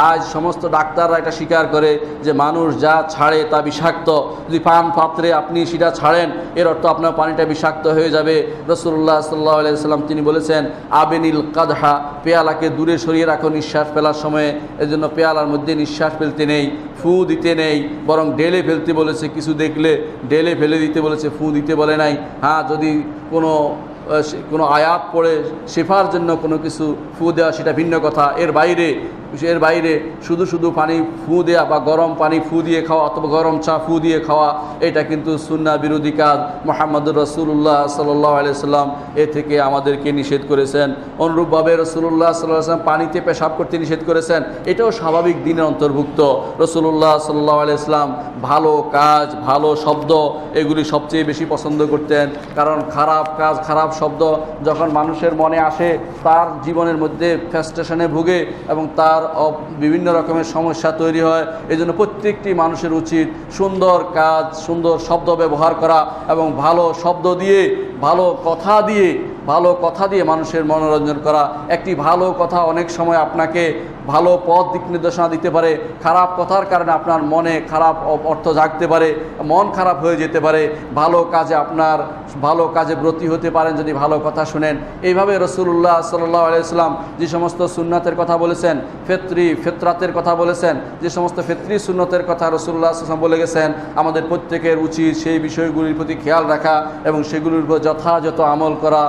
আজ সমস্ত ডাক্তাররা এটা স্বীকার করে যে মানুষ যা ছাড়ে তা বিষাক্ত। যদি পান পাত্রে আপনি সেটা ছাড়েন এর অর্থ আপনার পানিটা বিষাক্ত হয়ে যাবে। রাসূলুল্লাহ সাল্লাল্লাহু আলাইহি ওয়াসাল্লাম তিনি বলেছেন আবেনিল কাদহা, পেয়ালাকে দূরে সরিয়ে রাখো নিঃশ্বাস ফেলার সময়ে। এজন্য পেয়ালার মধ্যে নিঃশ্বাস ফেলতে নেই, ফু দিতে নেই, বরং ঢেলে ফেলতে বলেছে। কিছু দেখলে ঢেলে ফেলে দিতে বলেছে, ফু দিতে বলে নাই। হ্যাঁ, যদি কোনো আয়াত পড়ে শেফার জন্য কোনো কিছু ফু দেওয়া সেটা ভিন্ন কথা। এর বাইরে শুধু শুধু পানি ফু দেওয়া বা গরম পানি ফু দিয়ে খাওয়া অথবা গরম চা ফু দিয়ে খাওয়া, এটা কিন্তু সুন্নাহ বিরোধী কাজ। মুহাম্মদুর রাসূলুল্লাহ সাল্লাল্লাহু আলাইহি ওয়াসাল্লাম এ থেকে আমাদেরকে নিষেধ করেছেন। অনুরূপভাবে রাসূলুল্লাহ সাল্লাল্লাহু আলাইহি ওয়াসাল্লাম পানিতে পেশাব করতে নিষেধ করেছেন, এটাও স্বাভাবিক দিনের অন্তর্ভুক্ত। রাসূলুল্লাহ সাল্লাল্লাহু আলাইহি ওয়াসাল্লাম ভালো কাজ, ভালো শব্দ এগুলি সবচেয়ে বেশি পছন্দ করতেন, কারণ খারাপ কাজ, খারাপ শব্দ যখন মানুষের মনে আসে তার জীবনের মধ্যে ফ্রাস্ট্রেশনে ভুগে এবং তার বিভিন্ন রকমের সমস্যা তৈরি হয়। এই জন্য প্রত্যেকটি মানুষের উচিত সুন্দর কাজ, সুন্দর শব্দ ব্যবহার করা এবং ভালো শব্দ দিয়ে, ভালো কথা দিয়ে মানুষের মনোরঞ্জন করা। একটি ভালো কথা অনেক সময় আপনাকে ভালো পথ দিক নির্দেশনা দিতে পারে। খারাপ কথার কারণে আপনার মনে খারাপ অর্থ জাগতে পারে, মন খারাপ হয়ে যেতে পারে। ভালো কাজে ব্রতী হতে পারেন যদি ভালো কথা শুনেন। এইভাবে রাসূলুল্লাহ সাল্লাল্লাহু আলাইহি ওয়াসাল্লাম যে সমস্ত সুন্নাতের কথা বলেছেন, ফিতরাতের কথা বলেছেন, যে সমস্ত ফিতরি সুন্নতের কথা রাসূলুল্লাহ সাল্লাল্লাহু আলাইহি ওয়াসাল্লাম বলে গেছেন, আমাদের প্রত্যেকের উচিত সেই বিষয়গুলির প্রতি খেয়াল রাখা এবং সেগুলির উপর যথাযথ আমল করা।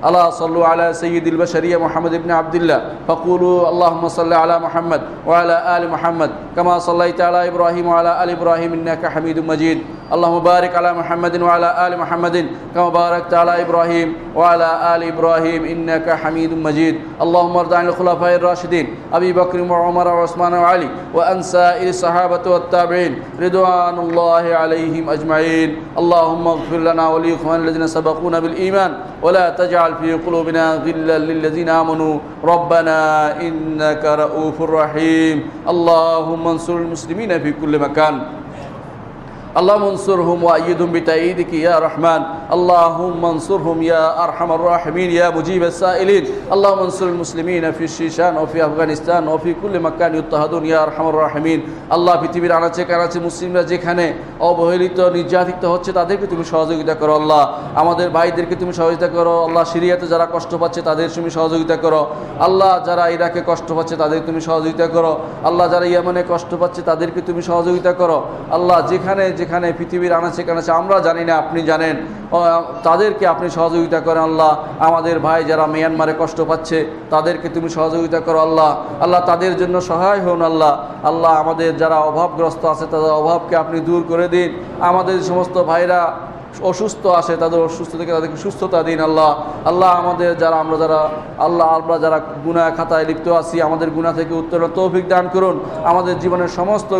আল্লাহ সাল্লু আলা সাইয়্যিদিল বাশারিয়া মুহাম্মদ ইবনে আবদুল্লাহ ফাকুলু আল্লাহুম্মা সাল্লি আলা মুহাম্মদ ওয়া আলা আলি মুহাম্মদ কামা সাল্লাইতা আলা ইব্রাহিম ওয়া আলা আলি ইব্রাহিম ইন্নাকা হামিদুম মাজিদ। اللهم بارك على محمد وعلى آل محمد كما باركت على إبراهيم وعلى آل إبراهيم إنك حميد مجيد. اللهم ارض عن الخلفاء الراشدين أبي بكر وعمر وعثمان وعلي وأن سائر الصحابة والتابعين رضوان الله عليهم أجمعين. اللهم اغفر لنا ولإخواننا الذين سبقونا بالإيمان ولا تجعل في قلوبنا غلا للذين آمنوا ربنا إنك رؤوف رحيم. اللهم انصر المسلمين في كل مكان. اللهم انصرهم وأيدهم بتأييدك يا رحمن اللهم انصرهم يا أرحم الراحمين يا مجيب السائلين اللهم انصر المسلمين في الشيشان وفي أفغانستان وفي كل مكان يضطهدون يا أرحم الراحمين الله পৃথিবীর আনাচে কানাচে মুসলিমরা যেখানে অবহেলিত নির্যাতিত হচ্ছে তাদেরকে তুমি সহযোগিতা করো আল্লাহ আমাদের ভাইদেরকে তুমি সহযোগিতা করো আল্লাহ সিরিয়াতে যারা কষ্ট পাচ্ছে তাদের তুমি সহযোগিতা করো আল্লাহ যারা ইরাকে কষ্ট পাচ্ছে তাদের তুমি সহযোগিতা করো আল্লাহ যারা ইয়েমেনে কষ্ট পাচ্ছে তাদেরকে তুমি সহযোগিতা করো আল্লাহ যেখানে যেখানে পৃথিবীর আনাচে কানাচে আমরা জানি না আপনি জানেন তাদেরকে আপনি সহযোগিতা করেন আল্লাহ আমাদের ভাই যারা মিয়ানমারে কষ্ট পাচ্ছে তাদেরকে তুমি সহযোগিতা করো আল্লাহ আল্লাহ তাদের জন্য সহায় হন আল্লাহ আল্লাহ আমাদের যারা অভাবগ্রস্ত আছে তাদের অভাবকে আপনি দূর করে দিন আমাদের সমস্ত ভাইরা অসুস্থ আসে তাদের অসুস্থ থেকে তাদেরকে সুস্থতা দিন আল্লাহ আল্লাহ আমাদের যারা আমরা যারা গুনাহ খাতায় লিপ্ত আছি আমাদের গুনাহ থেকে উত্তরণ তৌফিক দান করুন আমাদের জীবনের সমস্ত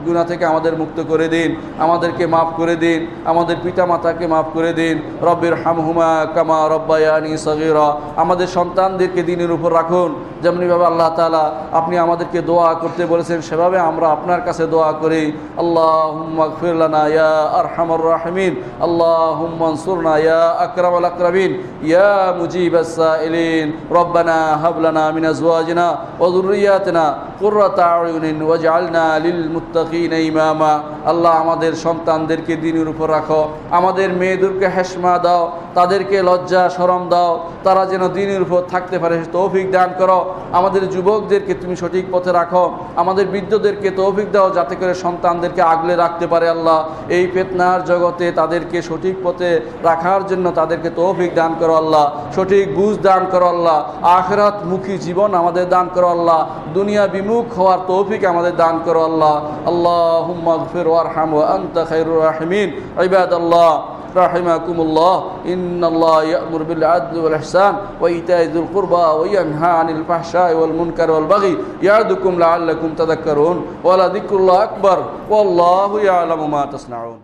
গুনাহ থেকে আমাদের মুক্ত করে দিন আমাদেরকে মাফ করে দিন আমাদের পিতা মাতাকে মাফ করে দিন রব্বির হামহুমা কামা রব্বায়ানি সগীরা আমাদের সন্তানদেরকে দ্বীনের উপর রাখুন যেমনিভাবে আল্লাহ তাআলা আপনি আমাদেরকে দোয়া করতে বলেছেন সেভাবে আমরা আপনার কাছে দোয়া করি আল্লাহুম্মা গফির লানা ইয়া আরহামার রাহিমিন اللهم انصرنا يا أكرم الأكرمين يا مجيب السائلين ربنا هب لنا من أزواجنا وذرياتنا قرة أعين واجعلنا للمتقين إماما আল্লাহ আমাদের সন্তানদেরকে দ্বীনের উপর রাখো আমাদের মেয়েদেরকে হেশমা দাও তাদেরকে লজ্জা শরম দাও তারা যেন দ্বীনের উপর থাকতে পারে তৌফিক দান করো আমাদের যুবকদেরকে তুমি সঠিক পথে রাখো আমাদের বৃদ্ধদেরকে তৌফিক দাও যাতে করে সন্তানদেরকে আগলে রাখতে পারে আল্লাহ এই ফিতনার জগতে তাদেরকে সঠিক পথে রাখার জন্য তাদেরকে তৌফিক দান করো আল্লাহ সঠিক বুঝ দান করো আল্লাহ আখিরাত মুখী জীবন আমাদের দান করো আল্লাহ দুনিয়া বিমুখ হওয়ার তৌফিক আমাদের দান করো আল্লাহ আল্লাহুম্মা গফির ওয়ারহাম ওয়া আনতা খায়রুর রাহিমিন ইবাদাল্লাহ رحمكم الله إن الله يأمر بالعدل والإحسان وإيتاء ذي القربى وينهى عن الفحشاء والمنكر والبغي يعظكم لعلكم تذكرون ولذكر الله أكبر والله يعلم ما تصنعون